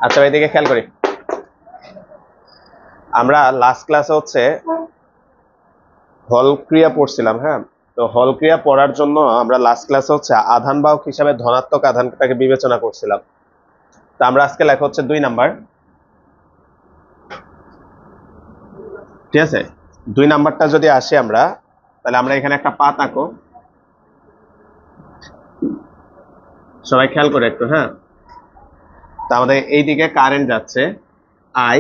আচ্ছা এদিকে খেয়াল করি, আমরা লাস্ট ক্লাসে হচ্ছে হল ক্রিয়া পড়ছিলাম। হ্যাঁ, তো হল ক্রিয়া পড়ার জন্য আমরা লাস্ট ক্লাসে হচ্ছে আধান বাহক হিসাবে ধনাত্মক আধানটাকে বিবেচনা করছিলাম। তো আমরা আজকে লেখা হচ্ছে 2 নাম্বার। ঠিক আছে, 2 নাম্বারটা যদি আসে আমরা, তাহলে আমরা এখানে একটা পাত আঁকো, সবাই খেয়াল করে একটু। হ্যাঁ, তা আমাদের এইদিকে কারেন্ট যাচ্ছে আই।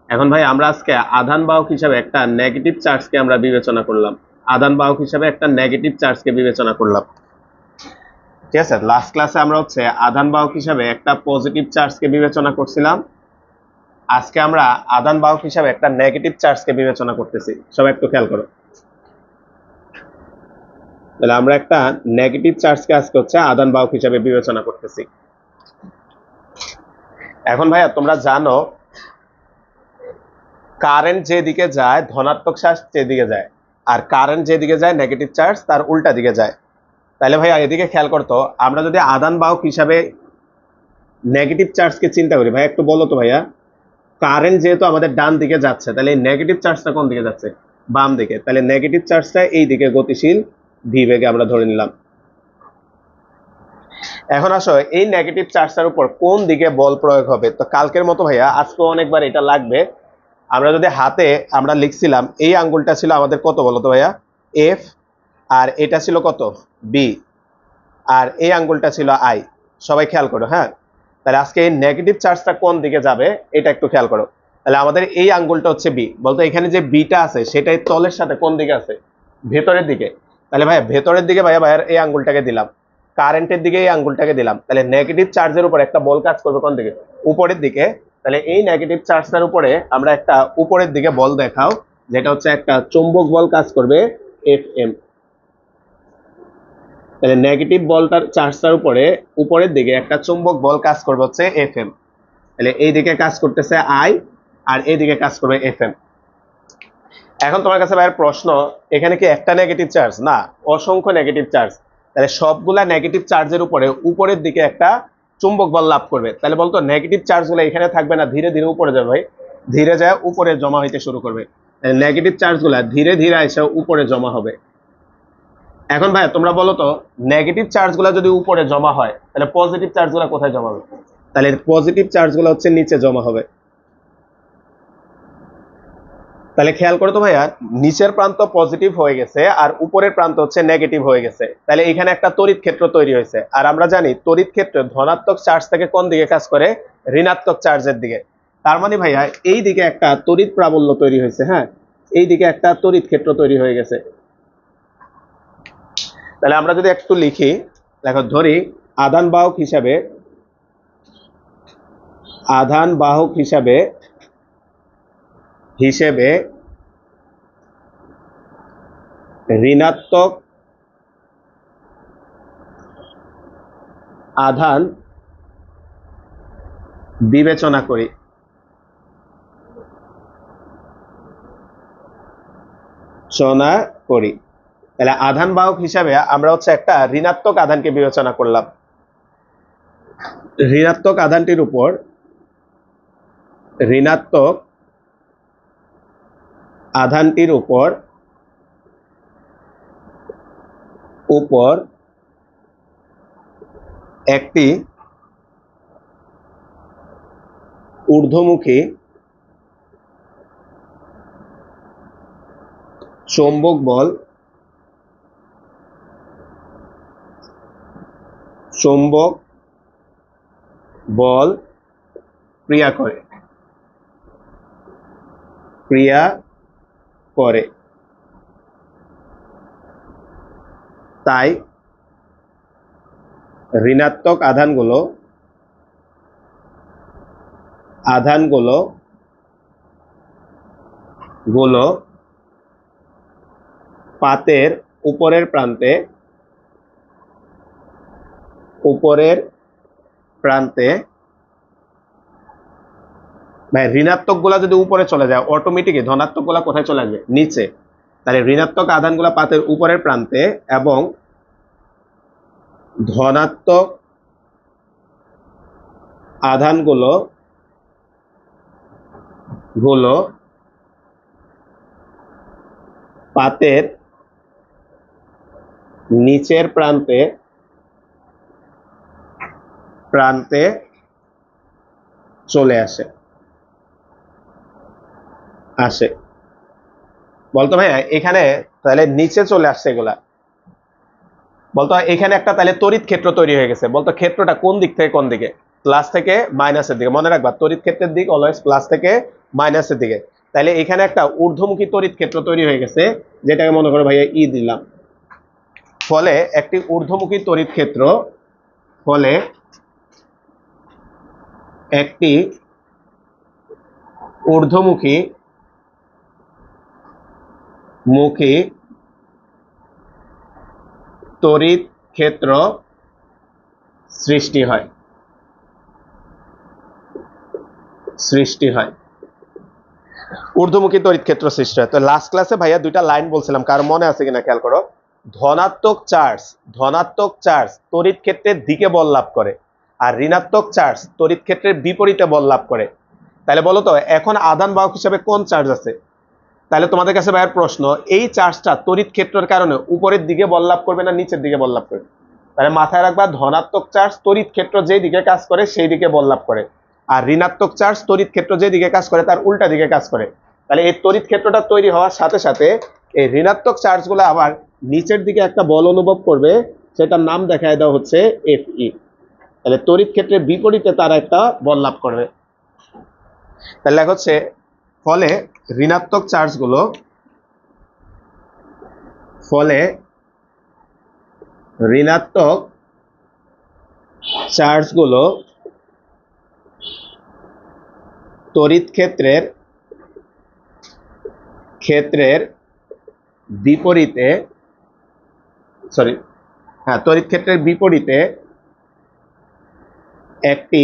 এখন ভাই আমরা আজকে আধান বাহক হিসাবে একটা নেগেটিভ চার্জকে আমরা বিবেচনা করলাম, আধান বাহক হিসাবে একটা নেগেটিভ চার্জকে বিবেচনা করলাম। ঠিক আছে, লাস্ট ক্লাসে আমরা হচ্ছে আধান বাহক হিসাবে একটা পজিটিভ চার্জকে বিবেচনা করছিলাম, আজকে আমরা আধান বাহক হিসাবে একটা নেগেটিভ চার্জকে বিবেচনা করতেছি। সবাই একটু খেয়াল করো, তাহলে আমরা একটা নেগেটিভ চার্জকে আজকে হচ্ছে আধান বাহক হিসাবে বিবেচনা করতেছি। এখন ভাইয়া তোমরা জানো কারেন্ট যেদিকে যায় ধনাত্মক চার্জ যেদিকে যায়, আর কারেন্ট যেদিকে যায় নেগেটিভ চার্জ তার উল্টা দিকে যায়। তাহলে ভাইয়া এদিকে খেয়াল করতো, আমরা যদি আধান বাহক হিসাবে নেগেটিভ চার্জকে চিন্তা করি, ভাইয়া একটু বলো তো ভাইয়া, কারেন্ট যেহেতু আমাদের ডান দিকে যাচ্ছে, তাহলে এই নেগেটিভ চার্জটা কোন দিকে যাচ্ছে? বাম দিকে। তাহলে নেগেটিভ চার্জটা এই দিকে গতিশীল ভি বেগে আমরা ধরে নিলাম। এখন আসো এই নেগেটিভ চার্জটার উপর কোন দিকে বল প্রয়োগ হবে। তো কালকের মতো ভাইয়া আজকে অনেকবার এটা লাগবে। আমরা যদি হাতে আমরা লিখছিলাম, এই আঙ্গুলটা ছিল আমাদের কত বলো তো ভাইয়া? এফ। আর এটা ছিল কত? বি। আর এই আঙ্গুলটা ছিল আই। সবাই খেয়াল করো। হ্যাঁ, তাহলে আজকে এই নেগেটিভ চার্জটা কোন দিকে যাবে এটা একটু খেয়াল করো। তাহলে আমাদের এই আঙ্গুলটা হচ্ছে বি, বলতো এখানে যে বিটা আছে সেটাই তলের সাথে কোন দিকে আছে? ভেতরের দিকে। তাহলে ভাইয়া ভেতরের দিকে ভাইয়ার এই আঙ্গুলটাকে দিলাম, কারেন্টের দিকে এই আঙ্গুলটাকে দিলাম, তাহলে নেগেটিভ চার্জের উপর একটা বল কাজ করবে কোন দিকে? উপরের দিকে। তাহলে এই নেগেটিভ চার্জটার উপরে আমরা একটা উপরের দিকে বল দেখাও, যেটা হচ্ছে একটা চৌম্বক বল কাজ করবে এফ এম। তাহলে নেগেটিভ বলটার চার্জটার উপরে উপরের দিকে একটা চুম্বক বল কাজ করবে হচ্ছে এফ এম। তাহলে এই দিকে কাজ করতেছে আই, আর এই দিকে কাজ করবে এফ এম। এখন তোমার কাছে ভাইয়ের প্রশ্ন, এখানে কি একটা নেগেটিভ চার্জ? না, অসংখ্য নেগেটিভ চার্জ। তাহলে সবগুলা নেগেটিভ চার্জের উপরে উপরের দিকে একটা চুম্বক বল লাভ করবে। তাহলে বলতো নেগেটিভ চার্জগুলো এখানে থাকবে না, ধীরে ধীরে উপরে যাবে ভাই, ধীরে যায় উপরে জমা হইতে শুরু করবে। নেগেটিভ চার্জগুলা ধীরে ধীরে এসে উপরে জমা হবে। এখন ভাই তোমরা বলো তো, নেগেটিভ চার্জগুলো যদি উপরে জমা হয় তাহলে পজিটিভ চার্জগুলো কোথায় জমা হবে? তাহলে পজিটিভ চার্জগুলো হচ্ছে নিচে জমা হবে। তাহলে খেয়াল করো তো ভাইয়া, নিচের প্রান্ত পজিটিভ হয়ে গেছে আর উপরের প্রান্ত হচ্ছে নেগেটিভ হয়ে গেছে। তাহলে এখানে একটা তড়িৎ ক্ষেত্র তৈরি হয়েছে। আর আমরা জানি তড়িৎ ক্ষেত্র ধনাত্মক চার্জ থেকে কোন দিকে কাজ করে? ঋণাত্মক চার্জের দিকে। তার মানে ভাইয়া এই দিকে একটা তড়িৎ প্রাবল্য তৈরি হয়েছে। হ্যাঁ, এই দিকে একটা তড়িৎ ক্ষেত্র তৈরি হয়ে গেছে। তাহলে আমরা যদি একটু লিখি, দেখো ধরি আধান বাহক হিসাবে ঋণাত্মক আধান বিবেচনা করি, তাহলে আধান বাহক হিসাবে আমরা হচ্ছে একটা ঋণাত্মক আধানকে বিবেচনা করলাম। ঋণাত্মক আধানটির উপর উপর একটি ঊর্ধ্বমুখী চৌম্বক বল ক্রিয়া করে। তাই ঋণাত্মক আধানগুলো পাতের উপরের প্রান্তে ভাই ঋণাত্মক গুলা যদি উপরে চলে যায় অটোমেটিকই ধনাত্মক গুলা কোথায় চলে আসবে? নিচে। তাহলে ঋণাত্মক আধানগুলা পাতের উপরের প্রান্তে এবং ধনাত্মক আধানগুলো গুলো পাতের নিচের প্রান্তে প্রান্তে চলে আসে আসে বলতো ভাইয়া এখানে তাহলে নিচে চলে আসছে এগুলা, বলতো এখানে একটা তাহলে তড়িৎ ক্ষেত্র তৈরি হয়ে গেছে, বলতো ক্ষেত্রটা কোন দিক থেকে কোন দিকে, প্লাস থেকে মাইনাসের দিকে, মনে রাখবা তড়িৎ ক্ষেত্রের দিক অলওয়েজ প্লাস থেকে মাইনাসের দিকে। তাহলে এখানে একটা ঊর্ধ্বমুখী তড়িৎ ক্ষেত্র তৈরি হয়ে গেছে, যেটাকে মনে করো ভাইয়া ই দিলাম। ফলে একটি ঊর্ধ্বমুখী তড়িৎ ক্ষেত্র, ফলে একটি ঊর্ধ্বমুখী মুখী তড়িৎ ক্ষেত্র সৃষ্টি হয় ঊর্ধ্বমুখী তড়িৎ ক্ষেত্র সৃষ্টি হয়। তো লাস্ট ক্লাসে ভাইয়া দুইটা লাইন বলছিলাম, কার মনে আছে কিনা খেয়াল করো। ধনাত্মক চার্জ তড়িৎ ক্ষেত্রের দিকে বল লাভ করে, আর ঋণাত্মক চার্জ তড়িৎ ক্ষেত্রের বিপরীতে বল লাভ করে। তাহলে বলো তো এখন আধান বাহক হিসেবে কোন চার্জ আছে? তাহলে তোমাদের কাছে ভাইয়ের প্রশ্ন, এই চার্জটা তড়িৎ ক্ষেত্রের কারণে উপরের দিকে বল লাভ করবে না নিচের দিকে বল লাভ করবে? তাহলে মাথায় রাখবা ধনাত্মক চার্জ তড়িৎ ক্ষেত্র যেই দিকে কাজ করে সেই দিকে বল লাভ করে, আর ঋণাত্মক চার্জ তড়িৎ ক্ষেত্র যেই দিকে কাজ করে তার উল্টা দিকে কাজ করে। তাহলে এই তড়িৎ ক্ষেত্রটা তৈরি হওয়ার সাথে সাথে এই ঋণাত্মক চার্জগুলো আবার নিচের দিকে একটা বল অনুভব করবে, সেটার নাম দেখায় দেওয়া হচ্ছে Fe। তাহলে তড়িৎ ক্ষেত্রের বিপরীতে তারা একটা বল লাভ করবে। তাহলে লেখা হচ্ছে ফলে ঋণাত্মক চার্জগুলো ফলে ঋণাত্মক চার্জগুলো তড়িৎ ক্ষেত্রের বিপরীতে তড়িৎ ক্ষেত্রের বিপরীতে একটি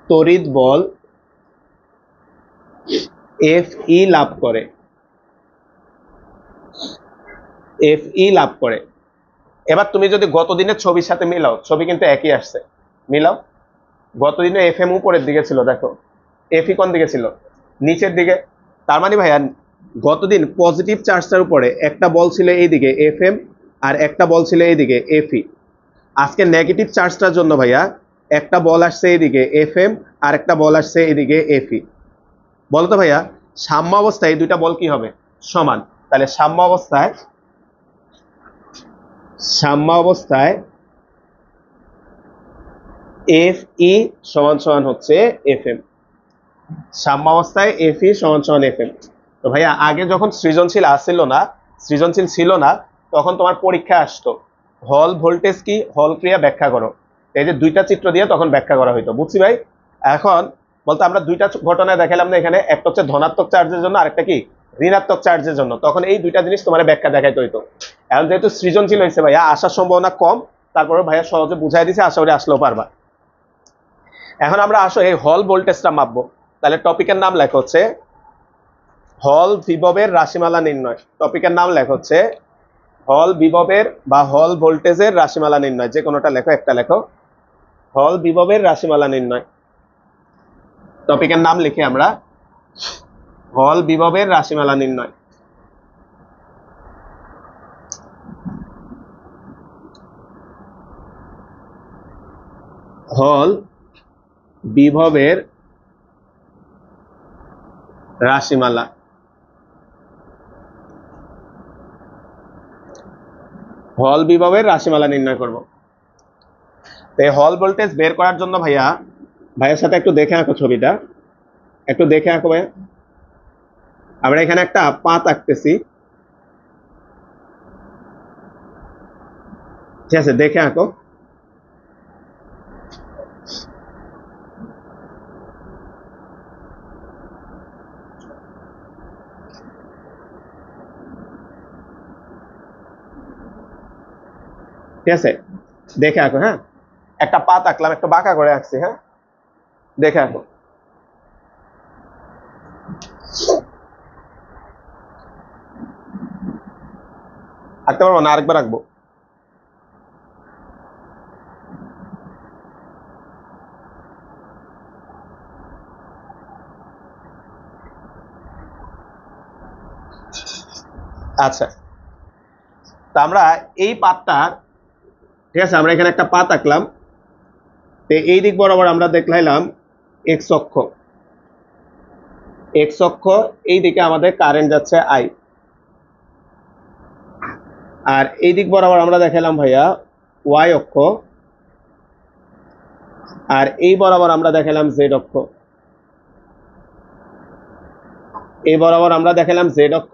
তড়িৎ বল Fe লাভ করে এবার তুমি যদি গত দিনের ছবির সাথে মিলাও, ছবি কিন্তু একই আসছে, মিলাও। গত দিনে Fm উপরের দিকে ছিল, দেখো Fe কোন দিকে ছিল? নিচের দিকে। তার মানে ভাইয়া গতদিন পজিটিভ চার্জটার উপরে একটা বল ছিল এইদিকে Fm, আর একটা বল ছিল এইদিকে Fe। আজকে নেগেটিভ চার্জটার জন্য ভাইয়া একটা বল আসছে এইদিকে Fm, আর একটা বল আসছে এইদিকে Fe। বলতো ভাইয়া সাম্য অবস্থায় এই দুইটা বল কি হবে? সমান। তাহলে সাম্য অবস্থায় Fe সমান সমান হচ্ছে Fm। সাম্য অবস্থায় Fe সমান সমান Fm। তো ভাইয়া আগে যখন সৃজনশীল ছিল না তখন তোমার পরীক্ষা আসতো হল ভোল্টেজ কি, হল ক্রিয়া ব্যাখ্যা করো, এই যে দুইটা চিত্র দিয়ে তখন ব্যাখ্যা করা হইতো, বুঝছি ভাই? এখন বলতে আমরা দুইটা ঘটনায় দেখালাম না, এখানে একটা হচ্ছে ধনাত্মক চার্জের জন্য, আরেকটা কি ঋণাত্মক চার্জের জন্য। তখন এই দুইটা জিনিস তোমার ব্যাখ্যা দেখাইতে হইতো। এখন যেহেতু সৃজনশীল হয়েছে ভাইয়া, আসার সম্ভাবনা কম, তারপরে ভাইয়া সহজে বুঝাই দিছে, আশা করি আসলেও পারবা। এখন আমরা আসো এই হল ভোল্টেজটা মাপবো। তাহলে টপিকের নাম লেখা হচ্ছে হল বিভবের রাশিমালা নির্ণয়। টপিকের নাম লেখা হচ্ছে হল বিভবের বা হল ভোল্টেজের রাশিমালা নির্ণয়, যে কোনোটা লেখো, একটা লেখো, হল বিভবের রাশিমালা নির্ণয়। টপিকের নাম লিখে আমরা হল বিভবের রাশিমালা নির্ণয়। হল বিভবের রাশিমালা। হল বিভবের রাশিমালা নির্ণয় করব। এই হল ভোল্টেজ বের করার জন্য ভাইয়ের সাথে একটু দেখে আঁকো ছবিটা, একটু দেখে আঁকো ভাইয়া। আমরা এখানে একটা পাত আঁকতেছি, ঠিক আছে? দেখে আঁকো। ঠিক আছে, দেখে আঁকো। হ্যাঁ, একটা পাত আঁকলাম, একটা বাঁকা করে আঁকছি। হ্যাঁ, দেখে আঁকো। আঁকতে পারবো না? আরেকবার আঁকবো। আচ্ছা, তা আমরা এই পাতটা, ঠিক আছে, আমরা এখানে একটা পাত আঁকলাম। তো এই দিক বরাবর আমরা দেখলাম এক্স অক্ষ, এক্স অক্ষ, এই দিকে আমাদের কারেন্ট যাচ্ছে আই। আর এই দিক বরাবর আমরা দেখালাম ভাইয়া ওয়াই অক্ষ, আর এই বরাবর আমরা দেখালাম জেড অক্ষ। এই বরাবর আমরা দেখালাম জেড অক্ষ,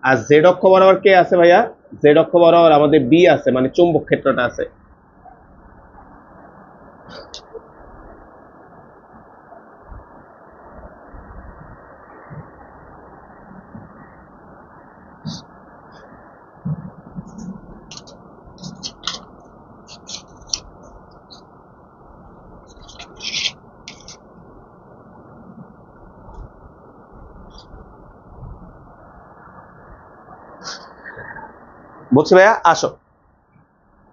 আর জেড অক্ষ বরাবর কে আছে ভাইয়া? জেড অক্ষ বরাবর আমাদের বি আছে, মানে চুম্বক ক্ষেত্রটা আছে। বুঝছি ভাইয়া? আসো,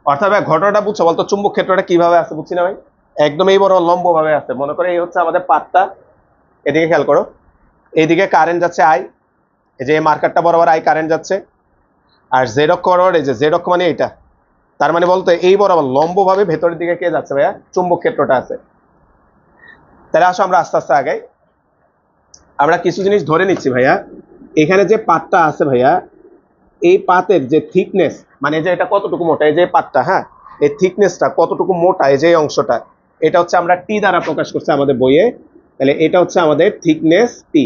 অর্থাৎ ভাই ঘটনাটা বুঝছো বলতো, চুম্বক ক্ষেত্রটা কিভাবে আছে বুঝছি না ভাই? একদম এই বড় লম্ব ভাবে আছে। মনে করো এই হচ্ছে আমাদের পাতটা, এদিকে খেয়াল করো, এইদিকে কারেন্ট যাচ্ছে আই, এই যে মার্কারটা বরাবর আই কারেন্ট যাচ্ছে। আর জেড অক্ষ বরাবর, এই যে জেড অক্ষ মানে এইটা, তার মানে বলতো এই বরাবর লম্ব ভাবে ভেতরের দিকে কে যাচ্ছে ভাইয়া? চুম্বক ক্ষেত্রটা আছে। তাহলে আসো আমরা আস্তে আস্তে আগাই। আমরা কিছু জিনিস ধরে নিচ্ছি ভাইয়া। এখানে যে পাতটা আছে ভাইয়া, এই পাতের যে থিকনেস, মানে যে এটা কতটুকু মোটা, এই যে পাতটা, হ্যাঁ, এই থিকনেসটা কতটুকু মোটা, এই যে অংশটা, এটা হচ্ছে আমরা টি দ্বারা প্রকাশ করছি আমাদের বইয়ে। তাহলে এটা হচ্ছে আমাদের থিকনেস টি।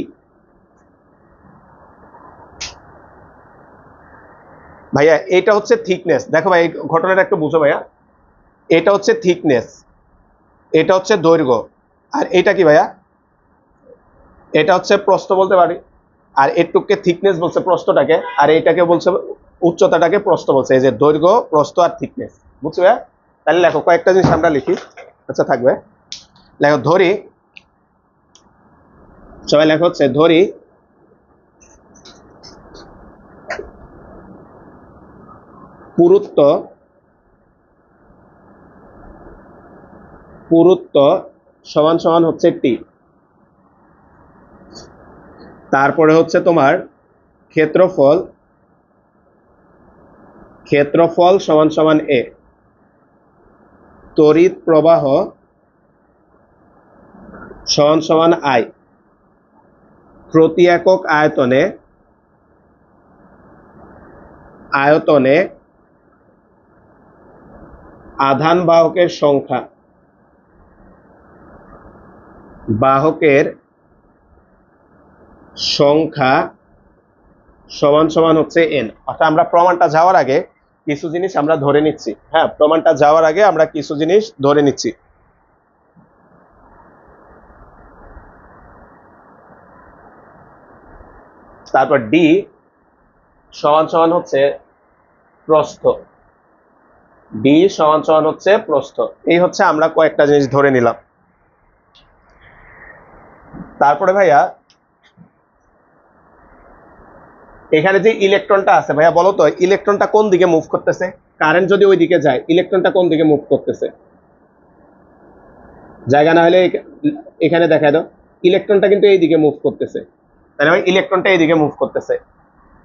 ভাইয়া এটা হচ্ছে থিকনেস। দেখো ভাই, এই ঘটনাটা একটু বুঝো ভাইয়া। এটা হচ্ছে থিকনেস, এটা হচ্ছে দৈর্ঘ্য, আর এটা কি ভাইয়া? এটা হচ্ছে প্রস্থ বলতে পারি। আর এটুককে থিকনেস বলছে প্রস্থটাকে, আর এইটাকে বলছে উচ্চতাটাকে প্রস্থ বলছে। এই যে দৈর্ঘ্য, প্রস্থ আর থিকনেস, বুঝছো ভাইয়া? তাহলে লেখো, কয়েকটা জিনিস আমরা লিখি। আচ্ছা থাকবে, লেখো ধরি, সবাই লেখো হচ্ছে ধরি পুরুত্ব, পুরুত্ব সমান সমান হচ্ছে টি। তারপরে হচ্ছে তোমার ক্ষেত্রফল, ক্ষেত্রফল সমান সমান এ। তড়িৎ প্রবাহ সমান সমান আই। প্রতি একক আয়তনে, আয়তনে আধান বাহকের সংখ্যা, বাহকের সংখ্যা সমান সমান হচ্ছে এন। অর্থাৎ আমরা প্রমাণটা যাওয়ার আগে কিছু জিনিস আমরা ধরে নিচ্ছি। হ্যাঁ, প্রমাণটা যাওয়ার আগে আমরা কিছু জিনিস ধরে নিচ্ছি। তারপর ডি সমান সমান হচ্ছে প্রস্থ, ডি সমান সমান হচ্ছে প্রস্থ। এই হচ্ছে আমরা কয়েকটা জিনিস ধরে নিলাম। তারপরে ভাইয়া এখানে যে ইলেকট্রনটা আছে ভাইয়া, বলো তো ইলেকট্রনটা কোন দিকে মুভ করতেছে? কারেন্ট যদি ওই দিকে যায়, ইলেকট্রনটা কোন দিকে মুভ করতেছে? জায়গা না হলে এখানে দেখা দাও, ইলেকট্রনটা কিন্তু এই দিকে মুভ করতেছে। তাহলে ভাই ইলেকট্রনটা এই দিকে মুভ করতেছে।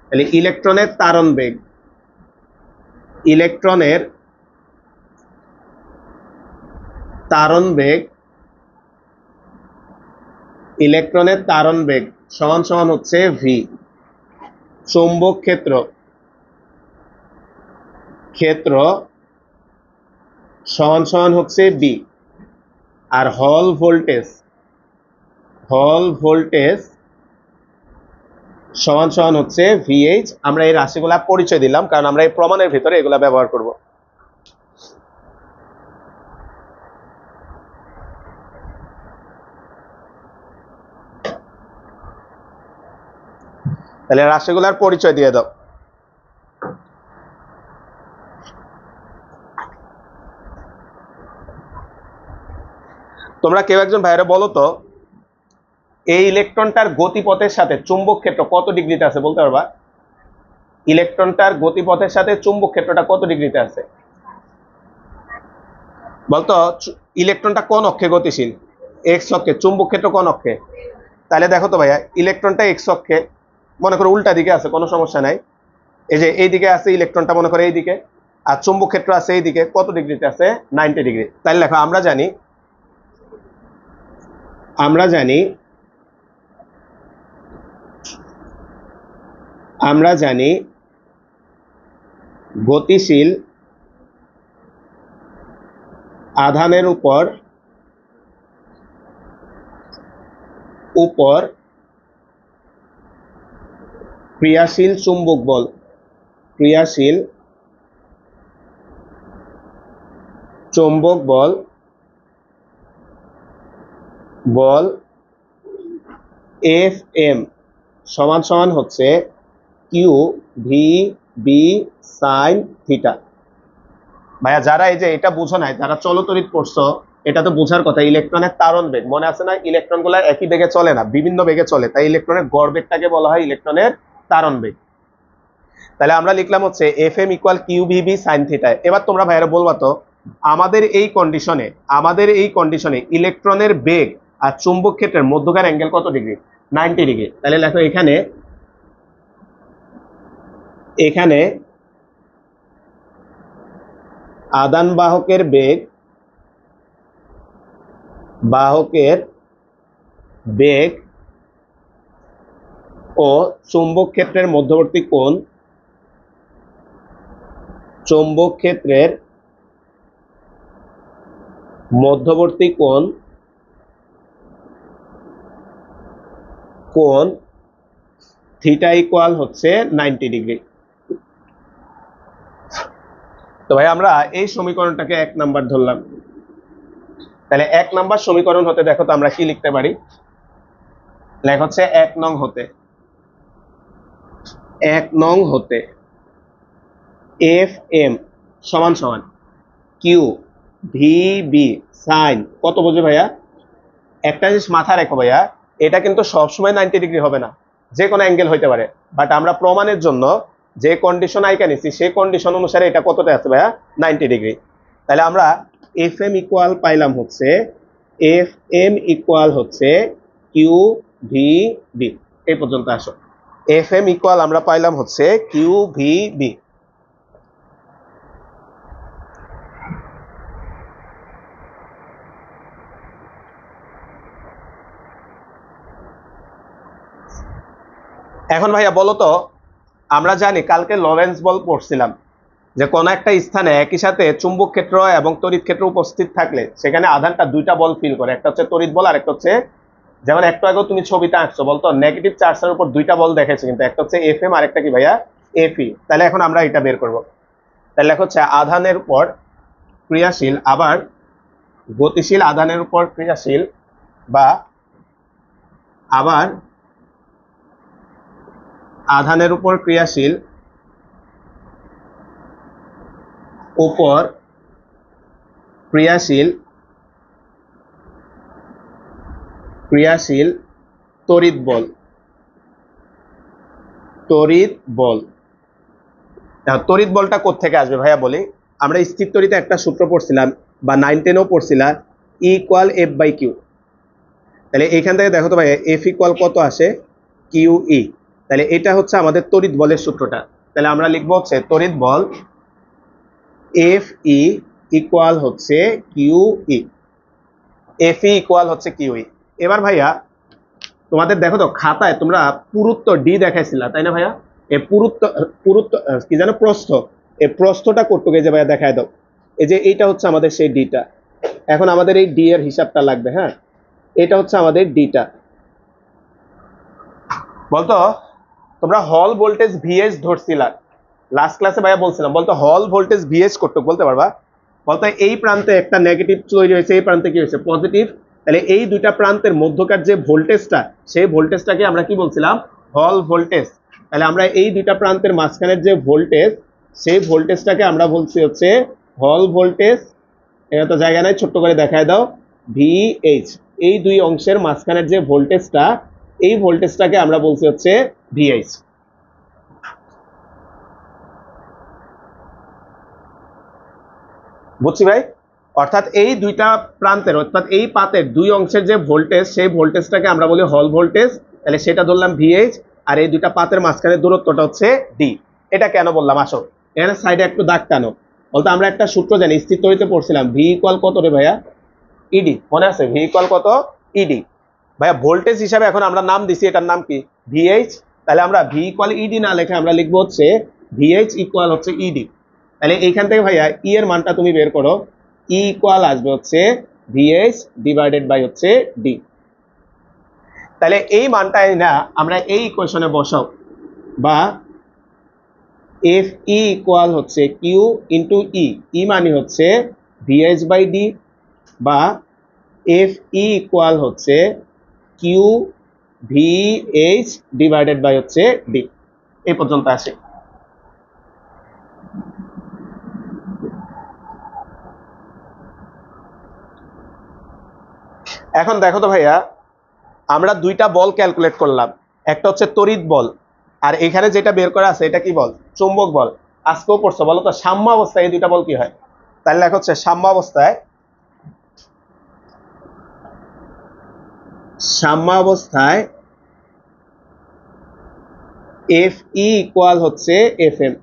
তাহলে ইলেকট্রনের তারণ বেগ, ইলেকট্রনের তারণ বেগ, ইলেকট্রনের তারণ বেগ সমান সমান হচ্ছে ভি। চৌম্বক ক্ষেত্র, ক্ষেত্র সমান সমান হচ্ছে বি। আর হল ভোল্টেজ, হল ভোল্টেজ সমান সমান হচ্ছে ভিএইচ। আমরা এই রাশিগুলা পরিচয় দিলাম কারণ আমরা এই প্রমাণের ভিতরে এগুলা ব্যবহার করব। তাহলে রাশিগুলার পরিচয় দিয়ে দাও। তোমরা কেউ একজন ভাইরা বলো তো, এই ইলেকট্রনটার গতিপথের সাথে চুম্বক ক্ষেত্র কত ডিগ্রিতে আছে বলতে পারবা? ইলেকট্রনটার গতিপথের সাথে চুম্বক ক্ষেত্রটা কত ডিগ্রিতে আছে বলতো? ইলেকট্রনটা কোন অক্ষে গতিশীল? এক্স অক্ষে। চুম্বক ক্ষেত্র কোন অক্ষে? তাহলে দেখো তো ভাইয়া, ইলেকট্রনটা এক্স অক্ষে, মনে করো উল্টা দিকে আছে, কোনো সমস্যা নাই। এই যে এইদিকে আছে ইলেকট্রনটা মনে করে এইদিকে, আর চুম্বক ক্ষেত্র আছে এইদিকে, কত ডিগ্রিতে আছে 90 ডিগ্রি। তাহলে দেখো আমরা জানি আমরা জানি গতিশীল আধানের উপর ক্রিয়াশীল চুম্বক বল, ক্রিয়াশীল চৌম্বক বল এফ এম সমান সমান হচ্ছে Q V B sine theta. ভাইয়া যারা এই যে এটা বুঝো নাই, যারা চলতরিৎ পড়ছো, এটা তো বোঝার কথা। ইলেকট্রনের তারণ বেগ মনে আছে না, ইলেকট্রন গুলা একই বেগে চলে না, বিভিন্ন বেগে চলে, তাই ইলেকট্রনের গড় বেগটাকে বলা হয় ইলেকট্রনের তারণ বেগ। তাহলে আমরা লিখলাম হচ্ছে F M equal Q V B sine theta. এবার তোমরা ভাইয়ারা বলবা তো আমাদের এই কন্ডিশনে ইলেকট্রনের বেগ আর চুম্বক ক্ষেত্রের মধ্যকার অ্যাঙ্গেল কত ডিগ্রি? 90 ডিগ্রি। তাহলে দেখো এখানে আদান বাহকের বেগ ও চুম্বক ক্ষেত্রের মধ্যবর্তী কোণ, কোণ থিটা ইকুয়াল হচ্ছে 90 ডিগ্রি। তো ভাই আমরা এই সমীকরণটাকে 1 নাম্বার ধরলাম। তাহলে 1 নাম্বার সমীকরণ হতে দেখো তো আমরা কি লিখতে পারি। লেখ হচ্ছে 1 নং হতে এফ এম সমান সমান কিউ ভি বি সাইন কত বোঝে ভাইয়া? একটা জিনিস মাথায় রেখো ভাইয়া, এটা কিন্তু সবসময় 90 ডিগ্রি হবে না, যে কোনো অ্যাঙ্গেল হইতে পারে। বাট আমরা প্রমাণের জন্য যে কন্ডিশন আইকা নিছি সেই কন্ডিশন অনুসারে এটা কতটা আছে ভাইয়া? 90 ডিগ্রি। তাহলে আমরা এফ এম ইকুয়াল হচ্ছে কিউ ভি বি। এই পর্যন্ত আসো। এফ এম ইকুয়াল আমরা পাইলাম হচ্ছে কিউ ভি বি। এখন ভাইয়া বলো তো, আমরা জানি কালকে লরেন্স বল পড়ছিলাম যে কোন একটা স্থানে একই সাথে চুম্বক ক্ষেত্র এবং তড়িৎ ক্ষেত্র উপস্থিত থাকলে সেখানে আধানটা দুইটা বল ফিল করে, একটা হচ্ছে তড়িৎ বল আর একটা হচ্ছে, যেমন একটু আগেও তুমি ছবিতে আঁকছো, বলতো নেগেটিভ চার্জের উপর দুইটা বল দেখাচ্ছে, কিন্তু একটা হচ্ছে এফ এম আর একটা কি ভাইয়া? এফই। তাহলে এখন আমরা এটা বের করব। তাহলে হচ্ছে আধানের উপর ক্রিয়াশীল আবার গতিশীল আধানের উপর ক্রিয়াশীল বা আবার আধানের উপর ক্রিয়াশীল তড়িৎ বল। তড়িৎ বলটা কোত্থেকে আসবে ভাইয়া বলি। আমরা স্থির তড়িতে একটা সূত্র পড়ছিলাম বা 9 10 পড়ছিলাম, E equal F by Q. তাহলে এখান থেকে দেখো তো ভাইয়া এফ ইকুয়াল কত আসে? Q E. তাহলে এটা হচ্ছে আমাদের তড়িৎ বলের সূত্রটা। তাহলে আমরা লিখবো হচ্ছে তড়িৎ বল এফ ই ইকুয়াল হচ্ছে Q E. F E equal হচ্ছে কিউ ই। এবার ভাইয়া তোমাদের দেখো তো খাতায় তোমরা পুরুত্ব ডি দেখাইছিলা, তাই না ভাইয়া? এই পুরুত্ব কি জানো, প্রস্থ। এই প্রস্থটা কতটুকু যে ভাইয়া দেখায় দাও। এই যে এইটা হচ্ছে আমাদের সেই ডিটা। এখন আমাদের এই ডি এর হিসাবটা লাগবে। হ্যাঁ, এটা হচ্ছে আমাদের ডিটা। বলতো তোমরা হল ভোল্টেজ ভিএস ধরছিলা লাস্ট ক্লাসে, ভাইয়া বলছিলাম, বলতো হল ভোল্টেজ ভিএস কত বলতে পারবা? বলতো এই প্রান্তে একটা নেগেটিভ তৈরি হয়েছে, এই প্রান্তে কি হয়েছে? পজিটিভ। তাহলে এই দুইটা প্রান্তের মধ্যকার যে ভোল্টেজটা, সেই ভোল্টেজটাকে আমরা কি বলছিলাম? হল ভোল্টেজ। তাহলে আমরা এই দুইটা প্রান্তের মাঝখানের যে ভোল্টেজ, সেই ভোল্টেজটাকে আমরা বলছি হচ্ছে হল ভোল্টেজ। এটা তো জায়গা নাই, ছোট্ট করে দেখায় দাও, ভিএইচ। এই দুই অংশের মাঝখানের যে ভোল্টেজটা, এই ভোল্টেজটাকে আমরা বলছি হচ্ছে ভিএইচ। বুঝছি ভাই? অর্থাৎ এই দুইটা প্রান্তের, অর্থাৎ এই পাতের দুই অংশের যে ভোল্টেজ, সেই ভোল্টেজটাকে আমরা বলি হল ভোল্টেজ। তাহলে সেটা ধরলাম ভিএইচ, আর এই দুইটা পাতের মাঝখানের দূরত্বটা হচ্ছে ডি। এটা কেন বললাম, আসো এখানে সাইডে একটু দাগ টানো। বলতো আমরা একটা সূত্র জানি, স্থির তড়িতে পড়ছিলাম, ভি ইকুয়াল কত রে ভাইয়া, ইডি, মনে আছে? ভি ইকুয়াল কত, ইডি। ভাইয়া ভোল্টেজ হিসাবে এখন আমরা নাম দিছি, এটার নাম কি, ভিএইচ। তাহলে আমরা ভি ইকুয়াল ইডি না লিখে আমরা লিখবো হচ্ছে ভিএইচ ইকুয়াল হচ্ছে ইডি। তাহলে এইখান থেকে ভাইয়া ই এর মানটা তুমি বের করো, ই ইকুয়াল আসবে হচ্ছে ভিএইচ ডিভাইডেড বাই হচ্ছে ডি। তাহলে এই মানটাই না আমরা এই ইকুয়েশনে বসাও, বা এফ ই ইকুয়াল হচ্ছে কিউ ইন্টু ই, ই মানে হচ্ছে ভিএইচ বাই ডি, বা এফ ই ইকুয়াল হচ্ছে Q V H divided by হচ্ছে ডি। এই পর্যন্ত আসে। এখন দেখো তো ভাইয়া, আমরা দুইটা বল ক্যালকুলেট করলাম, একটা হচ্ছে তড়িৎ বল, আর এখানে যেটা বের করা আছে এটা কি বল, চুম্বক বল। আজকেও পড়ছো, বলো তো সাম্য অবস্থায় এই দুইটা বল কি হয়? তাহলে লেখা হচ্ছে সাম্য অবস্থায়, সাম্য অবস্থায় এফ ই ইকুয়াল হচ্ছে এফ এম।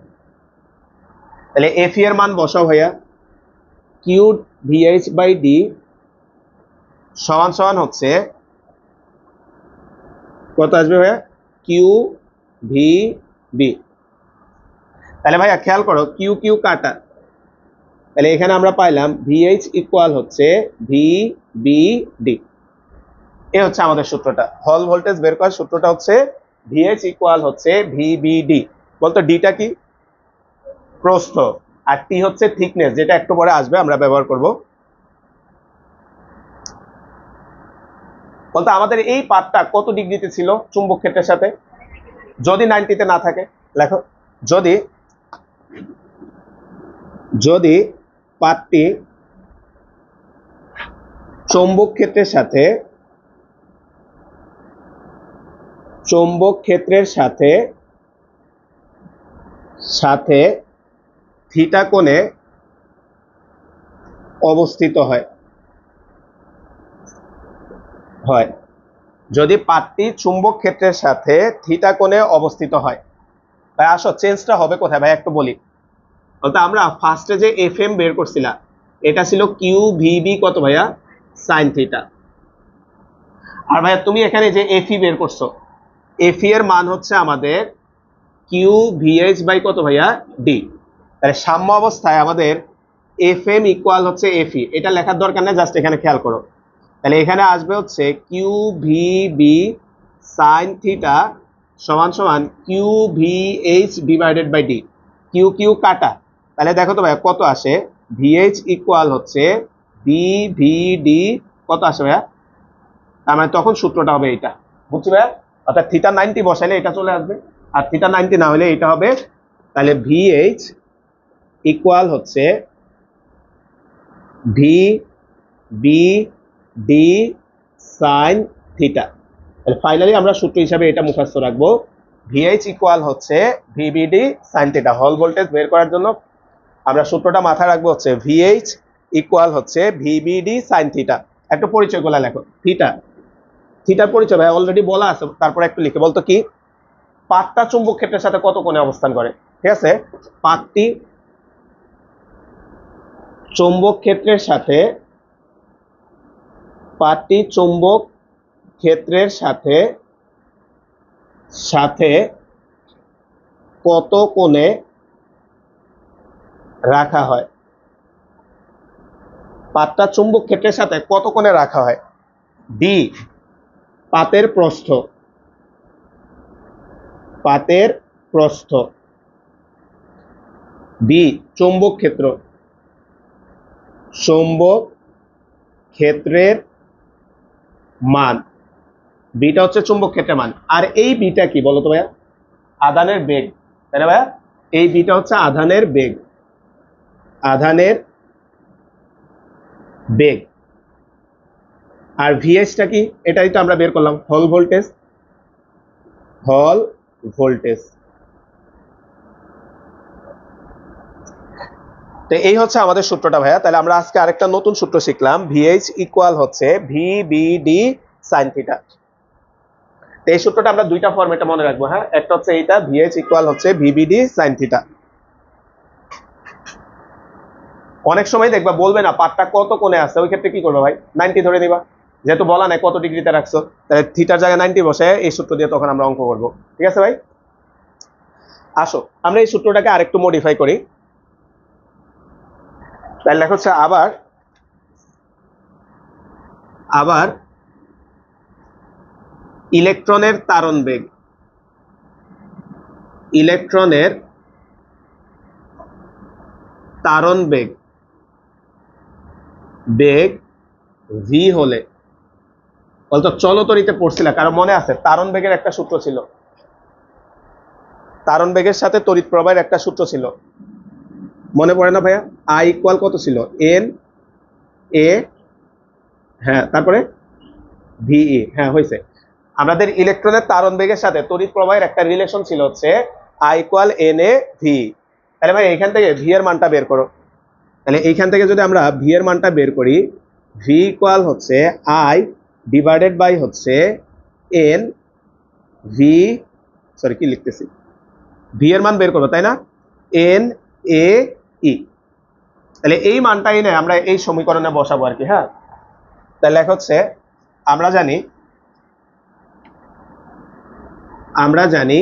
তাহলে এফ ই এর মান বসাও ভাইয়া, কিউ ভিএইচ বাই ডি সমান সমান হচ্ছে কত আসবে ভাইয়া, কিউ ভি বি। তাহলে ভাইয়া খেয়াল করো, কিউ কিউ কাটা, তাহলে এখানে আমরা পাইলাম ভিএইচ ইকুয়াল হচ্ছে ভি বি ডি। এ হচ্ছে আমাদের সূত্রটা, হল ভোল্টেজ বের করার সূত্রটা হচ্ছে ভিএইচ ইকুয়াল হচ্ছে ভি বি ডি। বলতো ডিটা কি, প্রস্থ, আর টি হচ্ছে থিকনেস, যেটা একটু পরে আসবে আমরা ব্যবহার করব। বলতো আমাদের এই পাতটা কত ডিগ্রিতে ছিল চুম্বক ক্ষেত্রের সাথে, যদি 90-তে না থাকে লেখো, যদি যদি পাতটি চৌম্বক ক্ষেত্রের সাথে, চৌম্বক ক্ষেত্রের সাথে সাথে থিটা কোণে অবস্থিত হয়, যদি পাতটি চুম্বক ক্ষেত্রের সাথে থিটা কোণে অবস্থিত হয়। ভাই আসো, চেঞ্জটা হবে কোথায় ভাই একটু বলি। বলতে আমরা ফার্স্টে যে এফ এম বের করছিলাম, এটা ছিল কিউ ভিবি কত ভাইয়া, সাইন থিটা। আর ভাইয়া তুমি এখানে যে এফি বের করছো, এফি এর মান হচ্ছে আমাদের কিউ ভিএইচ বাই কত ভাইয়া, ডি। তাহলে সাম্য অবস্থায় আমাদের এফ এম ইকুয়াল হচ্ছে এফি, এটা লেখার দরকার নেই, জাস্ট এখানে খেয়াল করো। তাহলে এখানে আসবে হচ্ছে Q V B sine theta সমান সমান Q V H divided by D. Q Q কাটা, তাহলে দেখো তো ভাইয়া কত আসে, ভিএইচ ইকুয়াল হচ্ছে বি ভি ডি, কত আসে ভাইয়া, তার মানে তখন সূত্রটা হবে এইটা, বুঝছি ভাইয়া? অর্থাৎ থিটা 90 বসাইলে এটা চলে আসবে, আর থিটা 90 না হলে এটা হবে। তাহলে ভিএইচ ইকুয়াল হচ্ছে V B D sine theta. তাহলে ফাইনালি আমরা সূত্র হিসাবে এটা মুখস্থ রাখবো, ভিএইচ ইকুয়াল হচ্ছে ভিবিডি সাইন থিটা। হল ভোল্টেজ বের করার জন্য আমরা সূত্রটা মাথায় রাখবো হচ্ছে ভিএইচ ইকুয়াল হচ্ছে ভিবিডি সাইন থিটা। একটু পরিচয় গুলা লেখো, থিটা, থিটার পরিচয় ভাই অলরেডি বলা আছে, তারপরে একটু লিখে বলতো কি, পাতটা চুম্বক ক্ষেত্রের সাথে কত কোণে অবস্থান করে, ঠিক আছে? পাতটি চুম্বক ক্ষেত্রের সাথে, পাতটি চুম্বক ক্ষেত্রের সাথে সাথে কত কোণে রাখা হয়, পাতটা চুম্বক ক্ষেত্রের সাথে কত কোণে রাখা হয়। ডি পাতের প্রস্থ, পাতের প্রস্থ। বি চৌম্বক ক্ষেত্র, চৌম্বক ক্ষেত্রের মান, বিটা হচ্ছে চুম্বক ক্ষেত্রের মান। আর এই বিটা কি বলতো ভাইয়া, আধানের বেগ, তাই না ভাইয়া? এই বিটা হচ্ছে আধানের বেগ, আধানের বেগ। আর ভিএসটা কি, এটাই তো আমরা বের করলাম, হল ভোল্টেজ, হল ভোল্টেজ। তো এই হচ্ছে আমাদের সূত্রটা ভাইয়া। তাহলে আমরা আজকে আরেকটা নতুন সূত্র শিখলাম, ভিএইচ ইকুয়াল হচ্ছে ভিবিডি সাইন থিটা। তো এই সূত্রটা আমরা দুইটা ফরম্যাটে মনে রাখবো, হ্যাঁ। একটা হচ্ছে এইটা, ভিএইচ ইকুয়াল হচ্ছে ভিবিডি সাইন থিটা। অনেক সময় দেখবা বলবে না পার্টটা কত কোণে আছে, ওই ক্ষেত্রে কি করবে ভাই, 90 ধরে নিবা, যেহেতু বলা নাই কত ডিগ্রিতে রাখছো, তাহলে থিটার জায়গায় 90 বসে এই সূত্র দিয়ে তখন আমরা অঙ্ক করবো। ঠিক আছে ভাই, আসো আমরা এই সূত্রটাকে আরেকটু মডিফাই করি। তাহলে লেখা হচ্ছে আবার আবার ইলেকট্রনের তারণ বেগ, ইলেকট্রনের তারণ বেগ বেগ ভি হলে, বলতো চলতরিতে পড়ছিল, কারো মনে আছে তারণ বেগের একটা সূত্র ছিল, তারণ বেগের সাথে তড়িৎ প্রবাহের একটা সূত্র ছিল, মনে পড়ে না ভাইয়া? আই ইকুয়াল কত ছিল, এন এ, হ্যাঁ তারপরে ভিই, হ্যাঁ হয়েছে। আমাদের ইলেকট্রনের তারণ বেগের সাথে তড়িৎ প্রবাহের একটা রিলেশন ছিল হচ্ছে I equal N A V. তাহলে ভাই এইখান থেকে ভি এর মানটা বের করো। তাহলে এইখান থেকে যদি আমরা ভি এর মানটা বের করি, ভি ইকুয়াল হচ্ছে আই ডিভাইডেড বাই হচ্ছে এন ভি, সরি কি লিখতেছি, ভি এর মান বের করবো তাই না, এন এ ই। তাহলে এই মানটা এনে আমরা এই সমীকরণে বসাবো আর কি, হ্যাঁ। তাহলে লেখা হচ্ছে আমরা জানি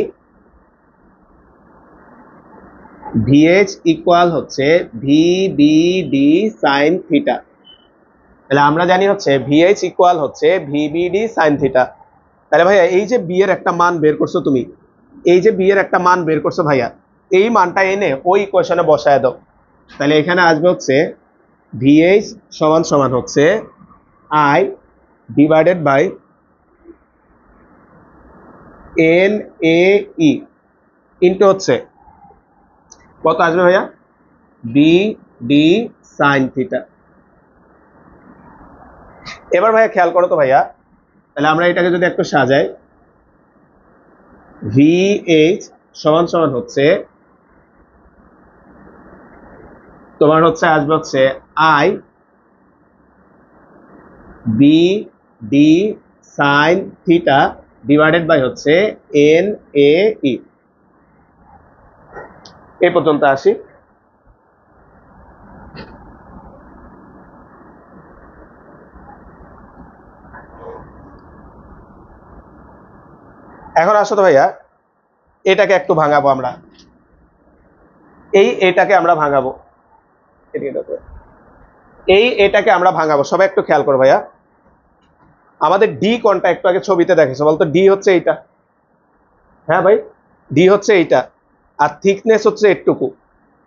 ভিএইচ ইকুয়াল হচ্ছে V B D sine theta. তাহলে আমরা জানি হচ্ছে ভিএইচ ইকুয়াল হচ্ছে ভিবিডি সাইন থিটা। তাহলে ভাইয়া এই যে বি এর একটা মান বের করছো তুমি, এই যে বি এর একটা মান বের করছো ভাইয়া, এই মানটা এনে ওই ইকুয়েশনে বসায় দাও। তাহলে এখানে আসবে হচ্ছে ভিএইচ সমান সমান হচ্ছে I divided by N A E into হচ্ছে কত আসবে ভাইয়া, বি ডি সাইন থিটা। এবার ভাইয়া খেয়াল করো তো ভাইয়া, তাহলে আমরা এটাকে যদি একটু সাজাই, ভিএইচ সমান সমান হচ্ছে তোমার হচ্ছে আসবে হচ্ছে I B D sine theta divided by হচ্ছে এন এ ই। এই পর্যন্ত আসি। এখন আসো তো ভাইয়া এটাকে একটু ভাঙাবো আমরা, এটাকে আমরা ভাঙাবো, এটাকে আমরা ভাঙাবো। সবাই একটু খেয়াল করো ভাইয়া, আমাদের ডি কোনটা একটু আগে ছবিতে দেখেছো বলতো, ডি হচ্ছে এইটা, হ্যাঁ ভাই ডি হচ্ছে এইটা, আর থিকনেস হচ্ছে এটুকু।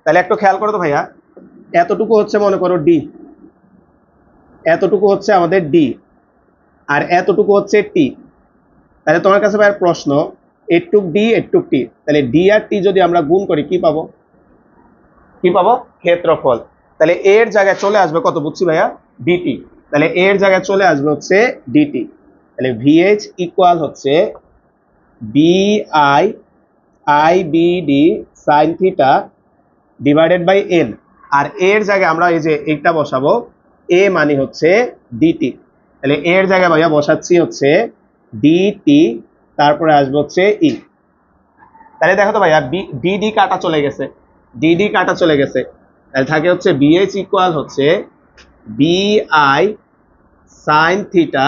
তাহলে একটু খেয়াল করো তো ভাইয়া, এতটুকু হচ্ছে মনে করো ডি, এতটুকু হচ্ছে আমাদের ডি, আর এতটুকু হচ্ছে টি। তাহলে তোমার কাছে ভাইয়ার প্রশ্ন, এটুক ডি এটুক টি, তাহলে ডি আর টি যদি আমরা গুণ করি কি পাবো, কি পাবো, ক্ষেত্রফল। তাহলে এর জায়গায় চলে আসবে কত বুঝছি ভাইয়া, ডিটি। তাহলে এর জায়গায় চলে আসবে হচ্ছে ডিটি। তাহলে ভিএইচ ইকুয়াল হচ্ছে B I I B D sine theta divided by N, R এর জায়গায় আমরা এই যে এইটা বসাবো, এ মানে হচ্ছে ডিটি। তাহলে এর জায়গায় ভাইয়া বসাচ্ছি হচ্ছে ডিটি, তারপরে আসবে হচ্ছে ই। তাহলে দেখো তো ভাইয়া ডিডি কাটা চলে গেছে, ডিডি কাটা চলে গেছে, তাহলে থাকে হচ্ছে বিএইচ ইকুয়াল হচ্ছে B I sine theta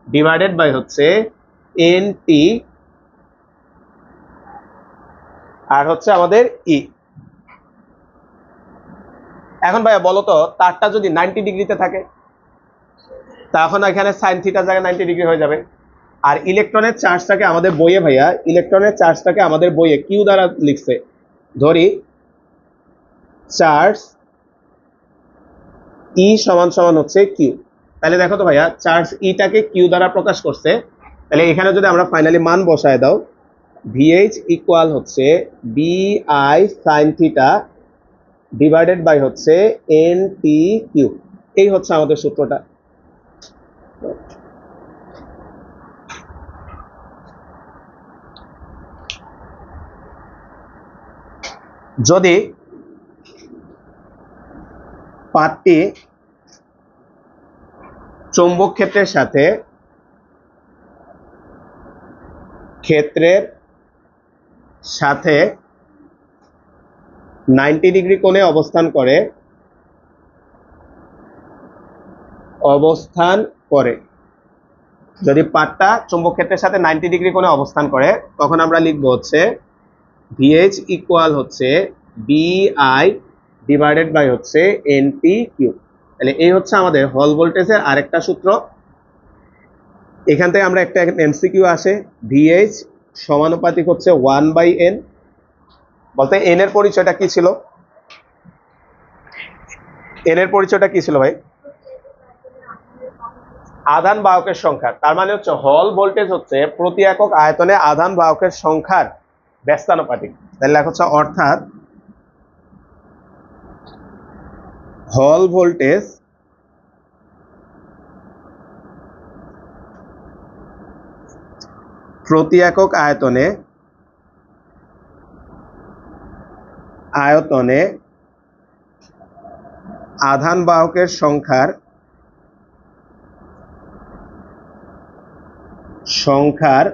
divided by হচ্ছে এন টি, আর হচ্ছে আমাদের ই। এখন ভাইয়া বলো তো তারটা যদি 90 ডিগ্রিতে থাকে, তখন এখানে সাইন থিটার জায়গায় 90 ডিগ্রি হয়ে যাবে। আর ইলেকট্রনের চার্জটাকে আমাদের বইয়ে ভাইয়া, ইলেকট্রনের চার্জটাকে আমাদের বইয়ে কিউ দ্বারা লিখছে, ধরি চার্জ ই সমান সমান হচ্ছে কিউ। তাহলে দেখো তো ভাইয়া চার্জ ইটাকে কিউ দ্বারা প্রকাশ করছে, তাহলে এখানে যদি আমরা ফাইনালি মান বসায় দাও, ভিএইচ ইকুয়াল হচ্ছে B I sine theta divided by হচ্ছে এন টি কিউ। এই হচ্ছে আমাদের সূত্রটা। যদি পাতটি চৌম্বক ক্ষেত্রের সাথে ক্ষেত্রের সাথে 90 ডিগ্রি কোণে অবস্থান করে। যদি পাতটা চুম্বক ক্ষেত্রের সাথে 90 ডিগ্রি কোণে অবস্থান করে তখন আমরা লিখব হচ্ছে VH ইকুয়াল হচ্ছে BI ডিভাইডেড বাই হচ্ছে NPQ। তাহলে এই হচ্ছে আমাদের হল ভোল্টেজের আরেকটা সূত্র। এখান থেকে আমরা একটা MCQ আসে, VH সমানুপাতিক হচ্ছে 1/n। বলতে n এর পরিচয়টা কি ছিল? n এর পরিচয়টা কি ছিল ভাই? আধান বাহকের সংখ্যা। তার মানে হচ্ছে হল ভোল্টেজ হচ্ছে প্রতি একক আয়তনে আধান বাহকের সংখ্যার ব্যস্তানুপাতিক। তাহলে লেখা হচ্ছে অর্থাৎ হল ভোল্টেজ প্রতি একক আয়তনে আধান বাহকের সংখ্যার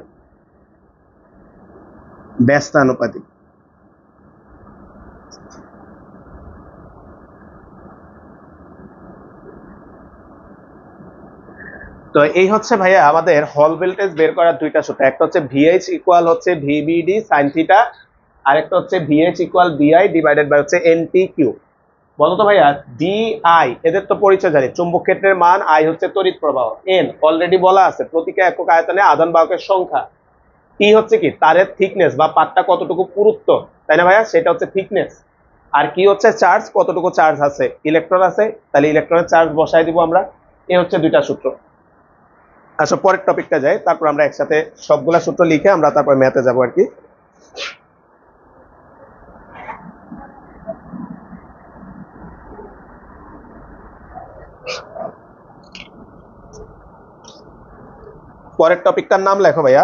ব্যস্তানুপাতিক। তো এই হচ্ছে ভাইয়া আমাদের হল ভোল্টেজ বের করার দুইটা সূত্র। একটা হচ্ছে VH ইকুয়াল হচ্ছে VBD sin থিটা, আর একটা হচ্ছে VH equal BI divided by হচ্ছে NPQ। বলতো ভাইয়া DI এদের তো পরিচয় জানি, চুম্বক ক্ষেত্রের মান, I হচ্ছে তড়িৎ প্রবাহ, N অলরেডি বলা আছে প্রতিটা একক আয়তনে আধান বাহকের সংখ্যা, T হচ্ছে কি তারের থিকনেস বা পাতটা কতটুকু পুরুত্ব, তাই না ভাইয়া, সেটা হচ্ছে থিকনেস। আর কি হচ্ছে চার্জ, কতটুকু চার্জ আছে, ইলেকট্রন আছে, তাহলে ইলেকট্রনের চার্জ বসাই দিব আমরা। এই হচ্ছে দুইটা সূত্র। আচ্ছা পরের টপিকটা যাই, তারপর আমরা একসাথে সবগুলা সূত্র লিখে আমরা তারপর ম্যাথে যাবো আর কি। পরের টপিকটার নাম লেখো ভাইয়া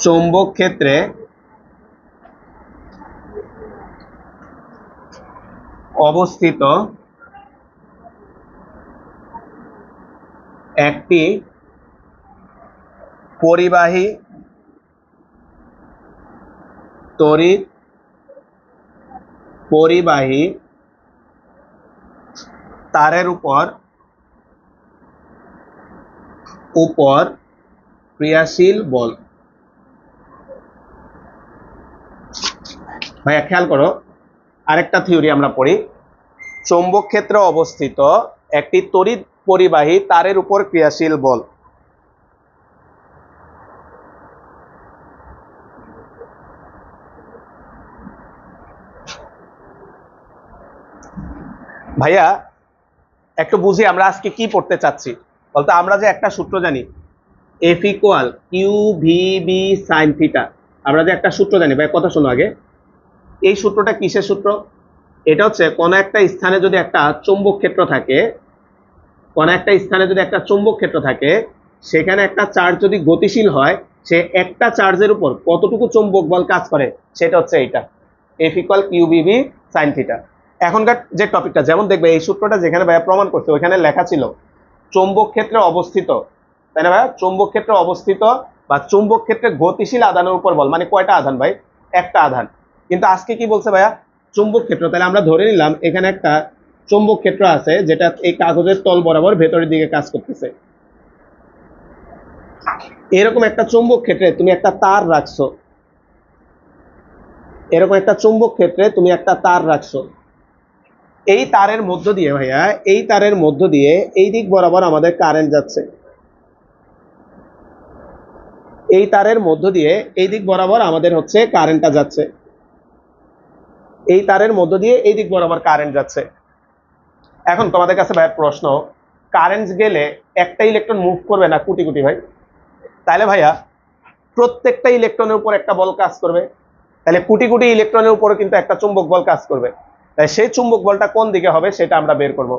চৌম্বক ক্ষেত্রে অবস্থিত একটি পরিবাহী তারের উপর ক্রিয়াশীল বল। ভাইয়া খেয়াল করো, আরেকটা থিওরি আমরা পড়ি, চৌম্বক ক্ষেত্রে অবস্থিত একটি তড়িৎ পরিবাহী তারের উপর ক্রিয়াশীল বল। ভাইয়া একটু বুঝি আমরা আজকে কি পড়তে চাচ্ছি। বলতে আমরা যে একটা সূত্র জানি F equal QVB sin theta, আমরা যে একটা সূত্র জানি ভাই, কথা শোনো আগে। এই সূত্রটা কিসের সূত্র? এটা হচ্ছে কোন একটা স্থানে যদি একটা চৌম্বক ক্ষেত্র থাকে, সেখানে একটা চার্জ যদি গতিশীল হয়, সে একটা চার্জের উপর কতটুকু চৌম্বক বল কাজ করে, সেটা হচ্ছে এইটা F equal QVB sin theta. এখনকার যে টপিকটা, যেমন দেখবে এই সূত্রটা যেখানে ভাইয়া প্রমাণ করছে ওইখানে লেখা ছিল চৌম্বক ক্ষেত্রে অবস্থিত, তাই না ভাইয়া, চৌম্বক ক্ষেত্রে অবস্থিত বা চৌম্বক ক্ষেত্রে গতিশীল আধানের উপর বল, মানে কয়টা আধান ভাই, একটা আধান। কিন্তু আজকে কি বলছে ভাইয়া, চৌম্বক ক্ষেত্র। তাহলে আমরা ধরে নিলাম এখানে একটা চৌম্বক ক্ষেত্র আছে যেটা এই কাগজের তল বরাবর ভেতরের দিকে কাজ করতেছে। এরকম একটা চৌম্বক ক্ষেত্রে তুমি একটা তার রাখছো, এই তারের মধ্য দিয়ে ভাইয়া, এই তারের মধ্য দিয়ে এই দিক বরাবর আমাদের কারেন্ট যাচ্ছে, এই তারের মধ্য দিয়ে এই দিক বরাবর আমাদের হচ্ছে কারেন্টটা যাচ্ছে, এই তারের মধ্য দিয়ে এই দিক বরাবর কারেন্ট যাচ্ছে। এখন তোমাদের কাছে ভাই প্রশ্ন, কারেন্ট গেলে একটা ইলেকট্রন মুভ করবে না কোটি কোটি ভাই? তাহলে ভাইয়া প্রত্যেকটা ইলেকট্রনের উপর একটা বল কাজ করবে, তাহলে কোটি কোটি ইলেকট্রনের উপরে কিন্তু একটা চুম্বক বল কাজ করবে। তাই সেই চুম্বক বলটা কোন দিকে হবে সেটা আমরা বের করব।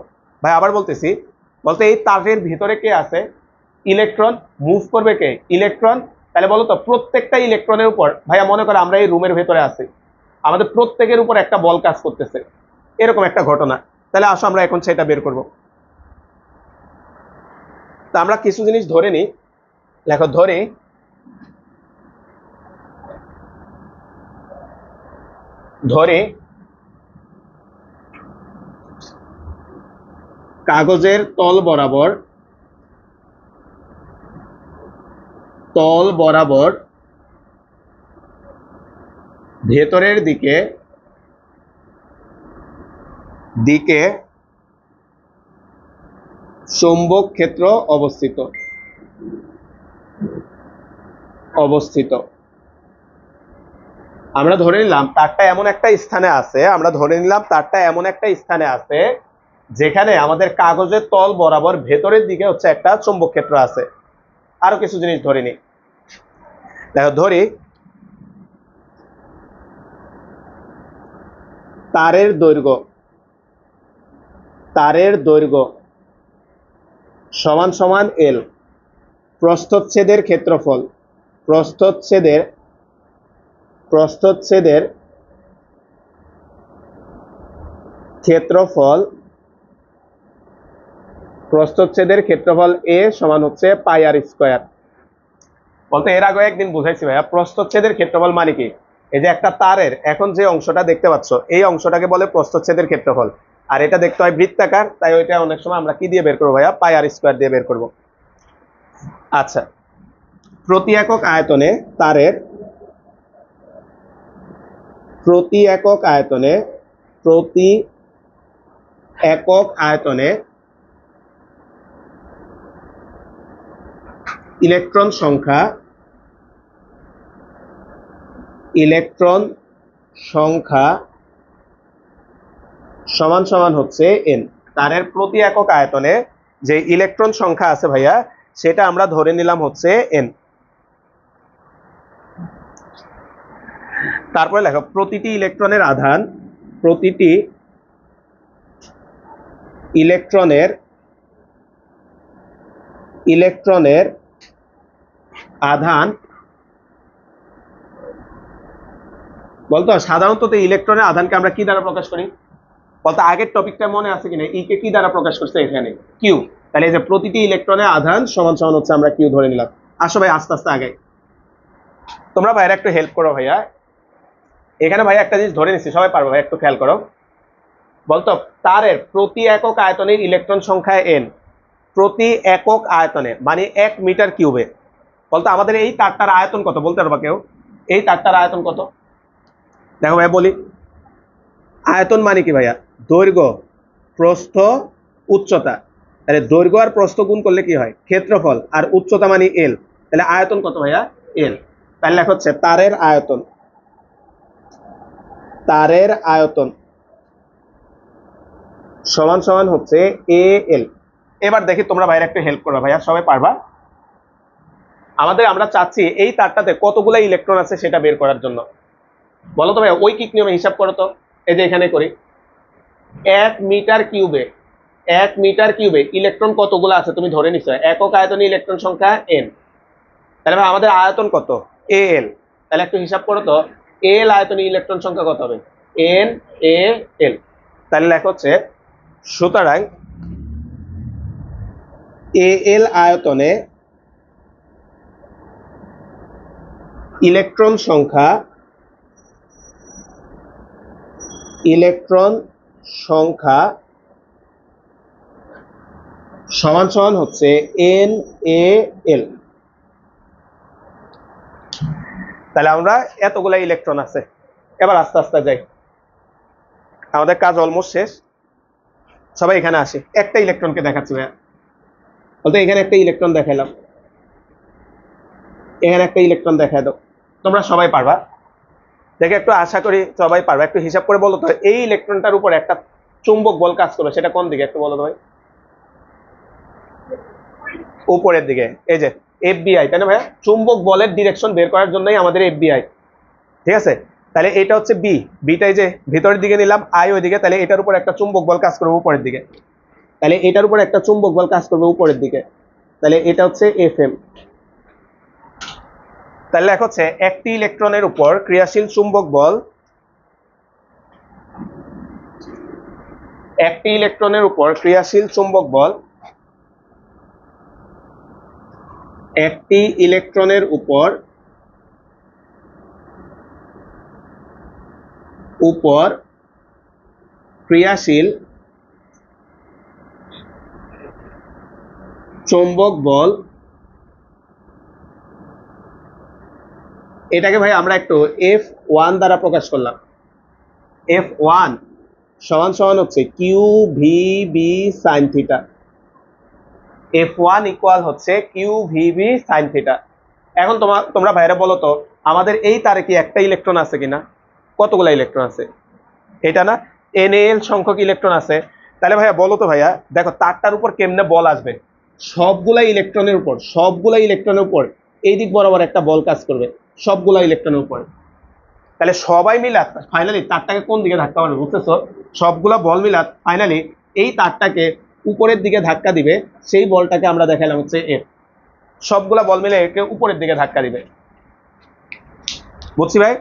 ভাই আবার বলতেছি, বলতে এই তারের ভিতরে কে আছে, ইলেকট্রন, মুভ করবে কে, ইলেকট্রন। তাহলে বলো তো প্রত্যেকটা ইলেকট্রনের উপর, ভাইয়া মনে করো আমরা এই রুমের ভেতরে আছি, আমাদের প্রত্যেকের উপর একটা বল কাজ করতেছে, এরকম একটা ঘটনা। তাহলে আসো আমরা এখন সেটা বের করব। তা আমরা কিছু জিনিস ধরে নিই। লেখো ধরি ধরি কাগজের তল বরাবর ভেতরের দিকে চৌম্বক ক্ষেত্র অবস্থিত। আমরা ধরে নিলাম তারটা এমন একটা স্থানে আছে যেখানে আমাদের কাগজের তল বরাবর ভেতরের দিকে হচ্ছে একটা চৌম্বক ক্ষেত্র আছে। আরো কিছু জিনিস ধরে নি। দেখো ধরি তারের দৈর্ঘ্য সমান সমান এল। প্রস্থচ্ছেদের ক্ষেত্রফল এ সমান হচ্ছে পাই আর স্কয়ার। বলতে এর আগে একদিন বুঝাইছি ভাইয়া, প্রস্থচ্ছেদের ক্ষেত্রফল মানে কি, এই যে একটা তারের এখন যে অংশটা দেখতে পাচ্ছ এই অংশটাকে বলে প্রস্থচ্ছেদের ক্ষেত্রফল। আর এটা দেখতে হয় বৃত্তাকার, তাই ওইটা অনেক সময় আমরা কি দিয়ে বের করবো ভাইয়া, পাই আর স্কয়ার দিয়ে বের করবো। আচ্ছা, প্রতি একক আয়তনে তারের প্রতি একক আয়তনে ইলেকট্রন সংখ্যা সমান সমান হচ্ছে এন। তারের প্রতি একক আয়তনে যে ইলেকট্রন সংখ্যা আছে ভাইয়া সেটা আমরা ধরে নিলাম হচ্ছে এন। তারপরে লেখো প্রতিটি ইলেকট্রনের আধান বলতো সাধারণত ইলেকট্রনের আধানকে আমরা কি দ্বারা প্রকাশ করি বলতো, আগের টপিকটা মনে আছে কিনা, ই কে কি দ্বারা প্রকাশ করছে এখানে, কিউ। তাহলে এই যে প্রতিটি ইলেকট্রনের আধান সমান সমান হচ্ছে আমরা কিউ ধরে নিলাম। আসো ভাই আস্তে আস্তে আগে, তোমরা ভাইরা একটু হেল্প করো ভাইয়া। এখানে ভাইয়া একটা জিনিস ধরে নিচ্ছি, সবাই পারবো ভাই, একটু খেয়াল করো। বলতো তারের প্রতি একক আয়তনে ইলেকট্রন সংখ্যা এন, প্রতি একক আয়তনে মানে 1 মিটার কিউবে। বলতো আমাদের এই তারটার আয়তন কত বলতে পারবা কেউ, এই তারটার আয়তন কত? দেখো ভাইয়া বলি, আয়তন মানে কি ভাইয়া, দৈর্ঘ্য প্রস্থ উচ্চতা। তাহলে দৈর্ঘ্য আর প্রস্থ গুণ করলে কি হয়, ক্ষেত্রফল, আর উচ্চতা মানে এল। তাহলে আয়তন কত ভাইয়া, এল। তাহলে লেখা হচ্ছে তারের আয়তন সমান সমান হচ্ছে এ এল। এবার দেখি তোমরা ভাইরা একটু হেল্প করবা ভাইয়া, সবাই পারবা। আমরা চাচ্ছি এই তারটাতে কতগুলো ইলেকট্রন আছে সেটা বের করার জন্য। বলো তো ভাইয়া ঐকিক নিয়মে হিসাব করো তো। এই যে এখানে করি 1 মিটার কিউবে ইলেকট্রন কতগুলো আছে তুমি ধরে নিচ্ছ, একক আয়তনে ইলেকট্রন সংখ্যা এন। তাহলে ভাই আমাদের আয়তন কত, এ এল। তাহলে একটু হিসাব করো তো, এল আয়তনে ইলেকট্রন সংখ্যা কত হবে, এন এ এল। তাহলে লেখা হচ্ছে সুতরাং এ এল আয়তনে ইলেকট্রন সংখ্যা সমান সমান হচ্ছে এন এ এল। তাহলে আমরা এতগুলা ইলেকট্রন আছে। এবার আস্তে আস্তে যাই, আমাদের কাজ অলমোস্ট শেষ। সবাই এখানে আসে, একটা ইলেকট্রনকে দেখাচ্ছি ভাইয়া। বলতে এখানে একটা ইলেকট্রন দেখাইলাম, এখানে একটা ইলেকট্রন দেখাই দাও, তোমরা সবাই পারবা। দেখে একটু আশা করি সবাই পারবা। একটু হিসাব করে বলো তো, এই ইলেকট্রনটার উপর একটা চুম্বক বল কাজ করবে, সেটা কোন দিকে একটু বলো তো ভাই। উপরের দিকে। এই যে এফবিআই, তাই না ভাইয়া, চুম্বক বলের ডিরেকশন বের করার জন্যই আমাদের এফবিআই। ঠিক আছে, তাহলে এটা হচ্ছে বিটাই যে ভিতরের দিকে নিলাম, আই ওইদিকে, তাহলে এটার উপর একটা চুম্বক বল কাজ করবে উপরের দিকে। তাহলে এটার উপর একটা চুম্বক বল কাজ করবে উপরের দিকে, তাহলে এটা হচ্ছে এফ এম। তাহলে লেখা হচ্ছে একটি ইলেকট্রনের উপর ক্রিয়াশীল চুম্বক বল, একটি ইলেকট্রনের উপর ক্রিয়াশীল চুম্বক বল একটি ইলেকট্রনের উপর উপর ক্রিয়াশীল চৌম্বক বল, এটাকে ভাই আমরা একটু F1 দ্বারা প্রকাশ করলাম। F1 সমান সমান হচ্ছে Q V B sine theta. F1 equal হচ্ছে Q V B sine theta. এখন তোমরা ভাইরা বলো তো, আমাদের এই তারে কি একটা ইলেকট্রন আছে কিনা? কতগুলা ইলেকট্রন আছে? এটা না, NaL সংখ্যক ইলেকট্রন আছে। তাহলে ভাইয়া বলো তো ভাইয়া, দেখো তারটার উপর কেমনে বল আসবে? সবগুলা ইলেকট্রনের উপর এই দিক বরাবর একটা বল কাজ করবে, সবগুলা ইলেকট্রনের উপর। তাহলে সবাই মিলা ফাইনালি তারটাকে কোন দিকে ধাক্কা মারবে, বুঝতেছো? সবগুলা বল মিলা ফাইনালি এই তারটাকে উপরের দিকে ধাক্কা দিবে। সেই বলটাকে আমরা দেখালাম হচ্ছে F। সবগুলা বল মিলে একে উপরের দিকে ধাক্কা দিবে, বুঝছি ভাই?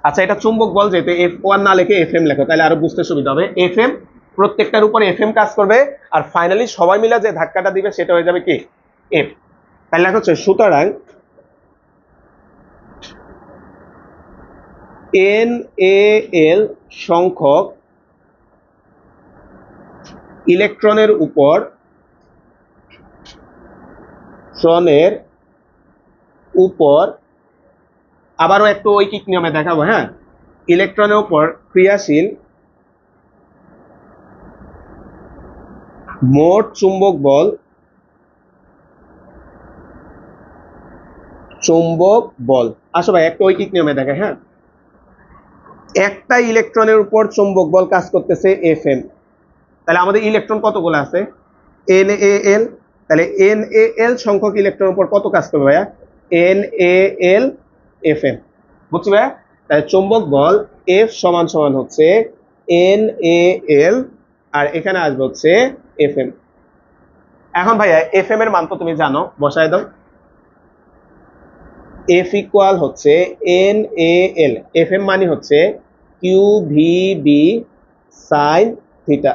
আচ্ছা, এটা চুম্বক বল, যেহেতু F1 না লিখে FM লেখো তাহলে আরো বুঝতে সুবিধা হবে। FM প্রত্যেকটার উপর FM কাজ করবে, আর ফাইনালি সবাই মিলে যে ধাক্কাটা দিবে সেটা হয়ে যাবে কি? F। তাহলে লেখা হচ্ছে সুতরাং NaL সংখ্যক ইলেকট্রনের উপর আবারও একটু ঐকিক নিয়মে দেখাবো। হ্যাঁ, ইলেকট্রনের উপর ক্রিয়াশীল মোট চুম্বক বল আসো ভাই একটু ঐকিক নিয়মে দেখে। হ্যাঁ, একটা ইলেকট্রনের উপর চুম্বক বল কাজ করতেছে FM। তাহলে আমাদের ইলেকট্রন কতগুলো আছে? NaL। তাহলে NaL সংখ্যক ইলেকট্রনের উপর কত কাজ করবে ভাইয়া? NaL FM। বুঝছি ভাইয়া? তাহলে চুম্বক বল F সমান সমান হচ্ছে NaL, আর এখানে আসবে হচ্ছে FM। এখন ভাইয়া FM এর মান তো তুমি জানো, বসায় দাও। F ইকুয়াল হচ্ছে NaL। FM মানে হচ্ছে QVB সাইন থিটা।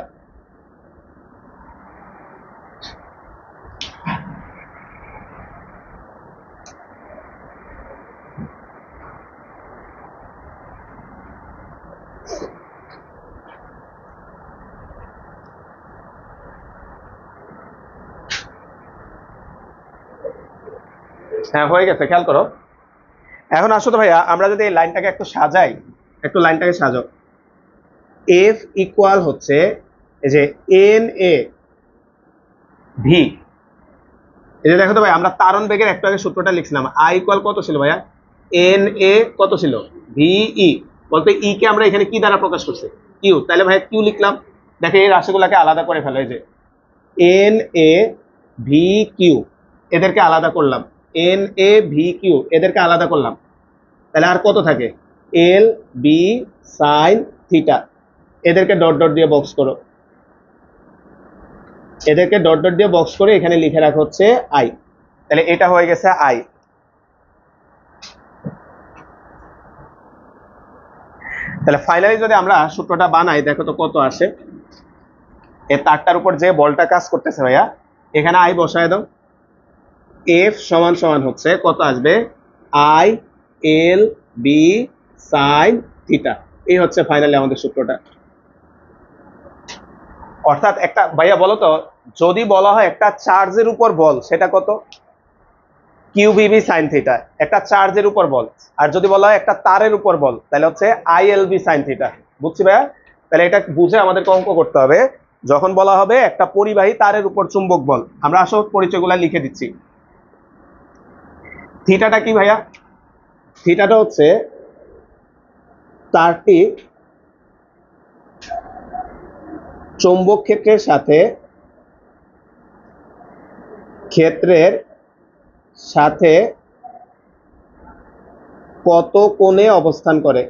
হ্যাঁ, হয়ে গেছে, খেয়াল করো। এখন আসো তো ভাইয়া, আমরা যদি এই লাইনটাকে একটু সাজাই, একটু লাইনটাকে সাজাও। F ইকুয়াল হচ্ছে এই যে NaV। এই যে দেখো তো ভাই, আমরা তারণ বেগের একটু আগে সূত্রটা লিখছিলাম। I ইকুয়াল কত ছিল ভাইয়া? Na কত ছিল? VE। বলতে E কে আমরা এখানে কি দ্বারা প্রকাশ করছি? Q। তাহলে ভাইয়া Q লিখলাম। দেখে এই রাশিগুলোকে আলাদা করে ফেলে, যে NaVQ এদেরকে আলাদা করলাম, NaVQ এদেরকে আলাদা করলাম। তাহলে আর কত থাকে? LB sine theta. এদেরকে ডট ডট দিয়ে বক্স করো, এদেরকে ডট ডট দিয়ে বক্স করে এখানে লিখে রাখা হচ্ছে I। তাহলে এটা হয়ে গেছে I। তাহলে ফাইনালি যদি আমরা সূত্রটা বানাই, দেখো তো কত আসে। এই তারটার উপর যে বলটা কাজ করতেছে ভাইয়া, এখানে I বসায় দাও। F সমান সমান হচ্ছে কত আসবে? ILB sine theta. এই হচ্ছে ফাইনালি আমাদের সূত্রটা। অর্থাৎ একটা ভাইয়া বলো তো, যদি বলা হয় একটা চার্জের উপর বল, সেটা কত? QVB সাইন থিটা, একটা চার্জের উপর বল। আর যদি বলা হয় একটা তারের উপর বল, তাহলে হচ্ছে ILB সাইন থিটা। বুঝছি ভাইয়া? তাহলে এটা বুঝে আমাদেরকে অঙ্ক করতে হবে। যখন বলা হবে একটা পরিবাহী তারের উপর চুম্বক বল, আমরা আসলে পরিচয়গুলো লিখে দিচ্ছি। থিটাটা কি ভাইয়া? থিটাটা হচ্ছে তারটি চৌম্বক ক্ষেত্রের সাথে কত কোণে অবস্থান করে।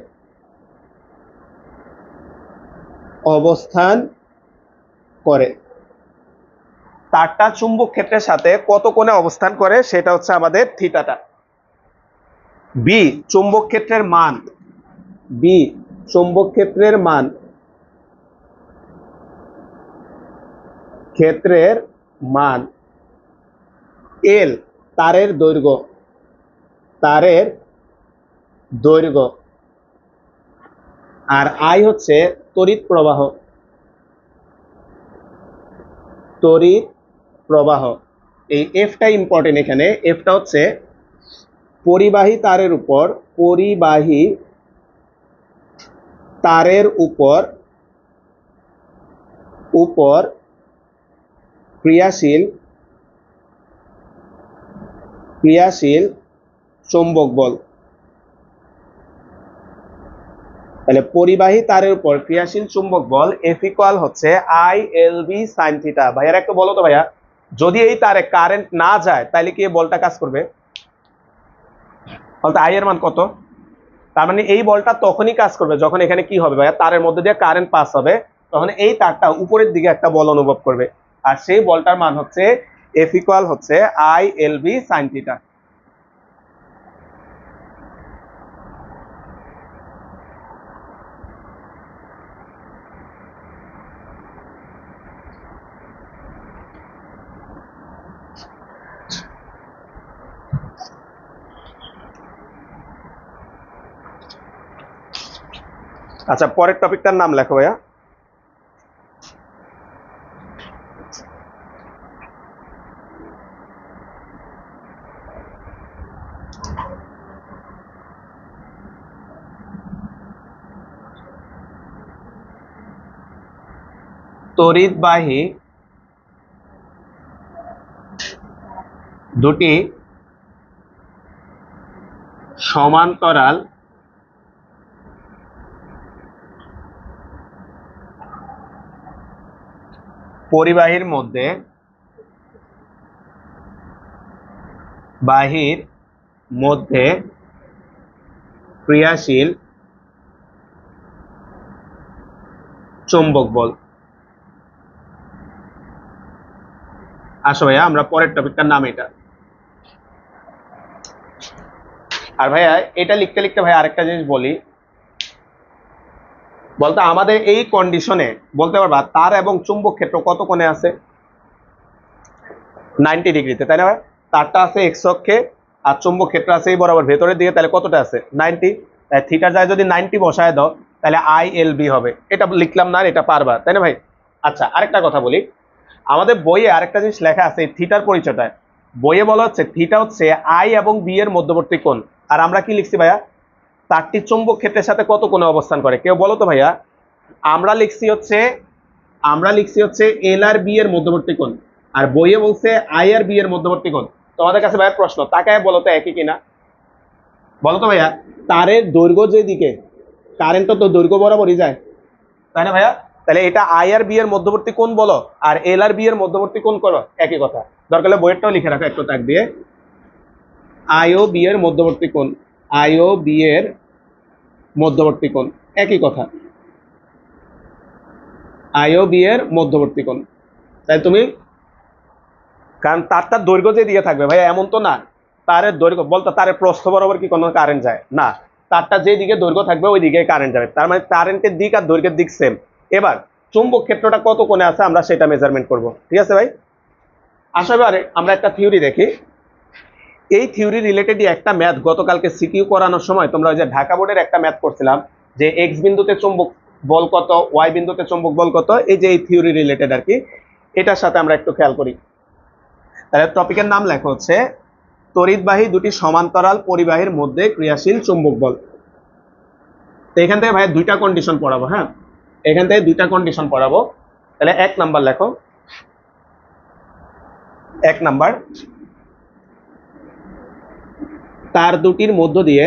তারটা চুম্বক ক্ষেত্রের সাথে কত কোণে অবস্থান করে সেটা হচ্ছে আমাদের থিটাটা। বি চুম্বক ক্ষেত্রের মান, এল তারের দৈর্ঘ্য, তারের দৈর্ঘ্য। আর আই হচ্ছে তড়িৎ প্রবাহ, তড়িৎ প্রবাহ। এই এফটা ইম্পর্টেন্ট, এখানে এফটা হচ্ছে পরিবাহী তারের উপর, পরিবাহী তারের উপর উপর ক্রিয়াশীল ক্রিয়াশীল চৌম্বক বল। তাহলে পরিবাহী তারের উপর ক্রিয়াশীল চুম্বক বল এফ ইকুয়াল হচ্ছে I L B sine theta. ভাইয়ারা একটু বলো তো ভাইয়া, যদি এই তারে কারেন্ট না যায় তাহলে কি এই বলটা কাজ করবে? বলতে আই এর মান কত? তার মানে এই বলটা তখনই কাজ করবে যখন এখানে কি হবে ভাইয়া, তারের মধ্যে দিয়ে কারেন্ট পাস হবে, তখন এই তারটা উপরের দিকে একটা বল অনুভব করবে, আর সেই বলটার মান হচ্ছে এফ ইকুয়াল হচ্ছে I L B sine theta. আচ্ছা, পরের টপিকটার নাম লেখো ভাইয়া। তড়িৎবাহী দুটি সমান্তরাল পরিবাহীর মধ্যে ক্রিয়াশীল চৌম্বক বল। আসো ভাইয়া, আমরা পরের টপিকটার নাম এটা। আর ভাইয়া এটা লিখতে লিখতে ভাইয়া আরেকটা জিনিস বলি, বলতে আমাদের এই কন্ডিশনে বলতে পারবা তার এবং চুম্বক ক্ষেত্র কত কোণে আছে? 90 ডিগ্রিতে, তাই না ভাই? তারটা আছে এক্স অক্ষে, আর চুম্বক ক্ষেত্র আছে এই বরাবর ভেতরের দিকে, তাহলে কতটা আছে? 90। তাই থিটার যায় যদি 90 বসায় দাও তাহলে আই এল বি হবে। এটা লিখলাম না, এটা পারবা, তাই না ভাই? আচ্ছা, আরেকটা কথা বলি, আমাদের বইয়ে আরেকটা জিনিস লেখা আছে থিটার পরিচয়টা। বইয়ে বলা হচ্ছে থিটা হচ্ছে আই এবং বি এর মধ্যবর্তী কোণ। আর আমরা কি লিখছি ভাইয়া? তারটি চুম্বক ক্ষেত্রের সাথে কত কোণে অবস্থান করে, কেউ বলো তো ভাইয়া? আমরা লিখছি হচ্ছে এল আর বি এর মধ্যবর্তী কোণ, আর বইয়ে বলছে আই আর বি এর মধ্যবর্তী কোণ। তোমাদের কাছে ভাইয়া প্রশ্ন, তাকায় বলো তো একই কিনা? বলো তো ভাইয়া, তারের দৈর্ঘ্য যে দিকে, কারেন্ট তো দৈর্ঘ্য বরাবরই যায়, তাই না ভাইয়া? তাহলে এটা আই আর বি এর মধ্যবর্তী কোণ বলো, আর এল আর বি এর মধ্যবর্তী কোণ করো, একই কথা। দরকার হলে বইয়েরটাও লিখে রাখো একটু তাক দিয়ে। আই ও বি এর মধ্যবর্তী কোণ, আই ও বি এর মধ্যবর্তী কোণ, একই কথা, আই ও বি এর মধ্যবর্তী কোণ। তাই তুমি, কারণ তারটার দৈর্ঘ্য যে দিয়ে থাকবে ভাইয়া, এমন তো না তারের দৈর্ঘ্য বলতে তারের প্রস্থ বরাবর কি কোনো কারেন্ট যায় না, তারটা যে দিকে দৈর্ঘ্য থাকবে ওই দিকে কারেন্ট যাবে, তার মানে কারেন্টের দিক আর দৈর্ঘ্যের দিক সেম। এবার চুম্বক ক্ষেত্রটা কত কোণে আছে আমরা সেটা মেজারমেন্ট করব, ঠিক আছে ভাই? আসলে এবারে আমরা একটা থিওরি দেখি। এই থিওরি রিলেটেডই একটা ম্যাথ গতকালকে সিকিউ করানোর সময় তোমরা ওই যে ঢাকা বোর্ডের একটা ম্যাথ করছিলাম, যে এক্স বিন্দুতে চুম্বক বল কত, ওয়াই বিন্দুতে চুম্বক বল কত, এই যে এই থিওরি রিলেটেড আর কি, এটার সাথে আমরা একটু খেয়াল করি। তাহলে টপিকের নাম লেখা হচ্ছে তড়িৎবাহী দুটি সমান্তরাল পরিবাহীর মধ্যে ক্রিয়াশীল চুম্বক বল। তো এখান থেকে ভাই দুইটা কন্ডিশন পড়াবো, হ্যাঁ, এখান থেকে দুইটা কন্ডিশন পড়াবো। তাহলে এক নাম্বার লেখো, এক নাম্বার, তার দুটির মধ্য দিয়ে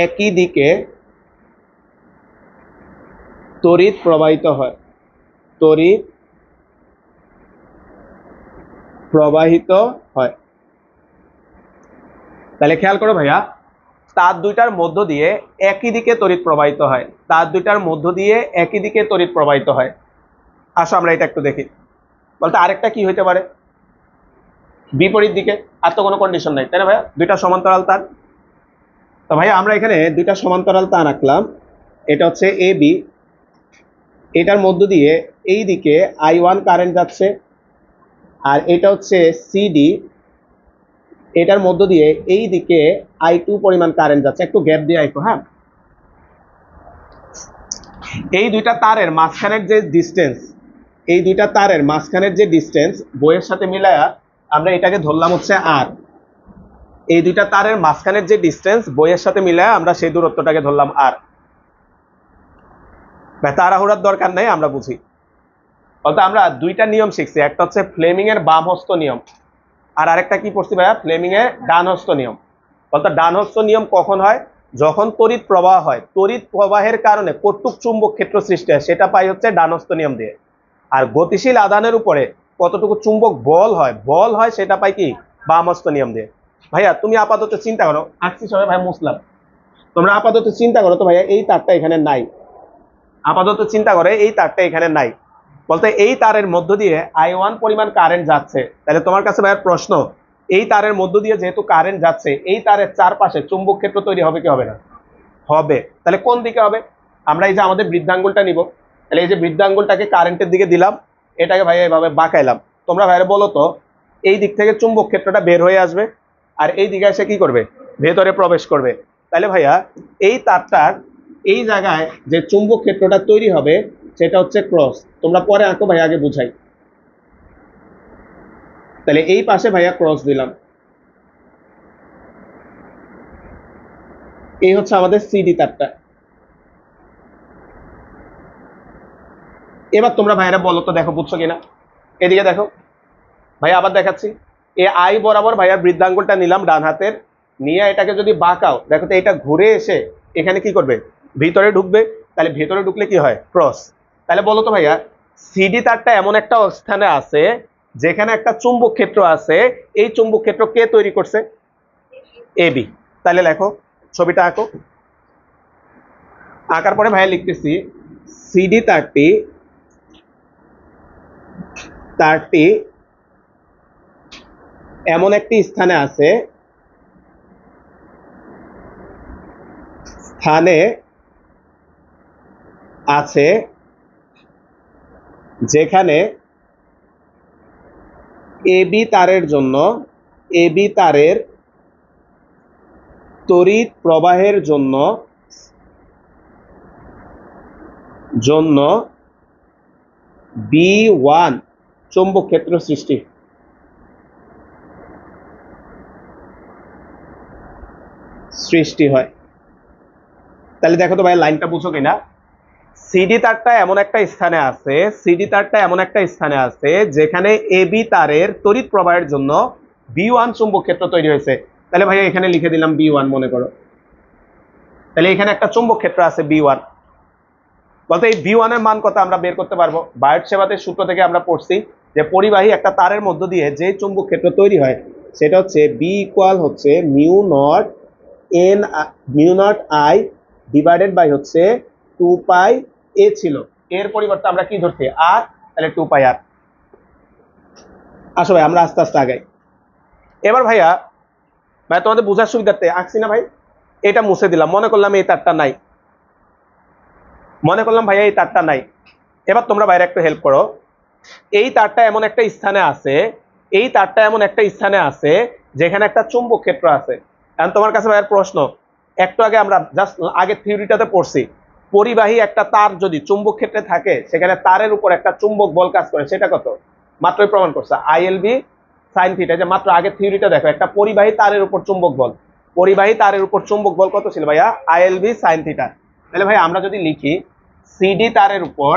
একই দিকে তড়িৎ প্রবাহিত হয়, তড়িৎ প্রবাহিত হয়। তাহলে খেয়াল করো ভাইয়া, তার দুইটার মধ্য দিয়ে একই দিকে তড়িৎ প্রবাহিত হয়, তার দুইটার মধ্য দিয়ে একই দিকে তড়িৎ প্রবাহিত হয়। আসো আমরা এটা একটু দেখি। বলতে আরেকটা কি হইতে পারে? বিপরীত দিকে। আর তো কোনো কন্ডিশন নাই, তাই না ভাইয়া? দুইটা সমান্তরাল তার, তো ভাই আমরা এখানে দুইটা সমান্তরাল তার আঁকলাম, এটা হচ্ছে এ বি, এটার মধ্য দিয়ে এই দিকে I1 কারেন্ট যাচ্ছে, আর এটা হচ্ছে সিডি, এটার মধ্য দিয়ে এই দিকে I2 পরিমাণ কারেন্ট যাচ্ছে। একটু গ্যাপ দিয়ে আইকো, হ্যাঁ। এই দুইটা তারের মাঝখানের যে ডিস্টেন্স, এই দুইটা তারের মাঝখানের যে ডিস্টেন্স বইয়ের সাথে মিলায়া আমরা এটাকে ধরলাম হচ্ছে আর। এই দুইটা তারের মাঝখানের যে ডিস্টেন্স বইয়ের সাথে মিলায়া আমরা সেই দূরত্বটাকে ধরলাম আর। তাড়াহুড়ার দরকার নেই, আমরা বুঝি। বলতে আমরা দুইটা নিয়ম শিখছি, একটা হচ্ছে ফ্লেমিং এর বাম হস্ত নিয়ম, আর আরেকটা কি পড়ছি ভাইয়া, ফ্লেমিং এর ডান হস্ত নিয়ম। বলতে ডান হস্ত নিয়ম কখন হয়, যখন তড়িৎ প্রবাহ হয়, তড়িৎ প্রবাহের কারণে কতটুক চুম্বক ক্ষেত্র সৃষ্টি হয় সেটা পাই হচ্ছে ডান হস্ত নিয়ম দিয়ে। আর গতিশীল আধানের উপরে কতটুকু চুম্বক বল হয় সেটা পাই কি, বাম হস্ত নিয়ম দিয়ে। ভাইয়া তুমি আপাতত চিন্তা করো, আসছি সবাই ভাই মুসলাম, তোমরা আপাতত চিন্তা করো তো ভাইয়া এই তারটা এখানে নাই, আপাতত চিন্তা করে এই তারটা এখানে নাই, বলতে এই তারের মধ্য দিয়ে I1 পরিমাণ কারেন্ট যাচ্ছে। তাহলে তোমার কাছে ভাইয়ের প্রশ্ন, এই তারের মধ্য দিয়ে যেহেতু কারেন্ট যাচ্ছে, এই তারের চারপাশে চুম্বক ক্ষেত্র তৈরি হবে কি হবে না? হবে। তাহলে কোন দিকে হবে? আমরা এই যে আমাদের বৃদ্ধাঙ্গুলটা নিব, তাহলে এই যে বৃদ্ধাঙ্গুলটাকে কারেন্টের দিকে দিলাম, এটাকে ভাইয়া এভাবে বাঁকাইলাম। তোমরা ভাইয়া বলো তো, এই দিক থেকে চুম্বক ক্ষেত্রটা বের হয়ে আসবে, আর এই দিকে এসে কি করবে, ভেতরে প্রবেশ করবে। তাহলে ভাইয়া এই তারটার এই জায়গায় যে চুম্বক ক্ষেত্রটা তৈরি হবে সেটা হচ্ছে ক্রস। তোমরা পরে আঁকো ভাইয়া, আগে বুঝাই। তাহলে এই পাশে ভাইয়া ক্রস দিলাম, এই হচ্ছে আমাদের সিডি তারটা। এবার তোমরা ভাইয়ারা বলো তো, দেখো বুঝছো কিনা, এদিকে দেখো ভাইয়া, আবার দেখাচ্ছি। এ আই বরাবর ভাইয়া বৃদ্ধাঙ্গুলটা নিলাম ডান হাতের, নিয়ে এটাকে যদি বাঁকাও, দেখো তো এটা ঘুরে এসে এখানে কি করবে, ভিতরে ঢুকবে। তাহলে ভিতরে ঢুকলে কি হয়, ক্রস। তাহলে বলো তো ভাইয়া, সিডি তারটা এমন একটা স্থানে আছে যেখানে একটা চুম্বক ক্ষেত্র আছে, এই চুম্বক ক্ষেত্র কে তৈরি করছে, এবি। তাহলে লেখো, ছবিটা আঁকো। আঁকার পরে ভাইয়া লিখতেছি, সিডি তারটি তারটি এমন একটি স্থানে আছে, যেখানে এবি তারের জন্য, এবি তারের তড়িৎ প্রবাহের জন্য B1 চৌম্বক ক্ষেত্র সৃষ্টি হয়। তাহলে দেখো তো ভাই লাইনটা বুঝো কিনা। সিডি তারটা এমন একটা স্থানে আছে, সিডি তারটা এমন একটা স্থানে আছে যেখানে এবি তারের তড়িৎ প্রবাহের জন্য B1 চুম্বক ক্ষেত্র তৈরি হয়েছে। তাহলে ভাইয়া এখানে লিখে দিলাম B1 মনে করো। তাহলে এখানে একটা চুম্বক ক্ষেত্র আছে B1। বলতে এই B1 এর মান কত আমরা বের করতে পারবো। বায়োট-সেভাতের সূত্র থেকে আমরা পড়ছি যে পরিবাহী একটা তারের মধ্য দিয়ে যে চুম্বক ক্ষেত্র তৈরি হয় সেটা হচ্ছে B ইকুয়াল হচ্ছে mu naught I divided by হচ্ছে 2 পাই A ছিল, এর পরিবর্তে আমরা কি ধরছি, আর। তাহলে 2 পাই আর। আসো ভাই আমরা আস্তে আস্তে আগাই। এবার ভাইয়া তোমাদের বোঝার সুবিধার্থে আঁকছি না ভাই, এটা মুছে দিলাম, মনে করলাম এই তারটা নাই, মনে করলাম ভাইয়া এই তারটা নাই। এবার তোমরা বাইরে একটু হেল্প করো, এই তারটা এমন একটা স্থানে আছে, এই তারটা এমন একটা স্থানে আছে যেখানে একটা চুম্বক ক্ষেত্র আছে। এখন তোমার কাছে ভাইয়ের প্রশ্ন, একটু আগে আমরা জাস্ট আগের থিওরিটাতে পড়ছি, পরিবাহী একটা তার যদি চুম্বক ক্ষেত্রে থাকে সেখানে তারের উপর একটা চুম্বক বল কাজ করে, সেটা কত, মাত্রই প্রমাণ করছে ILB সাইন থিটা। যে মাত্র আগের থিওরিটা দেখো, একটা পরিবাহী তারের উপর চুম্বক বল, পরিবাহী তারের উপর চুম্বক বল কত ছিল ভাইয়া, ILB সাইন থিটা। তাহলে ভাই আমরা যদি লিখি সিডি তারের উপর,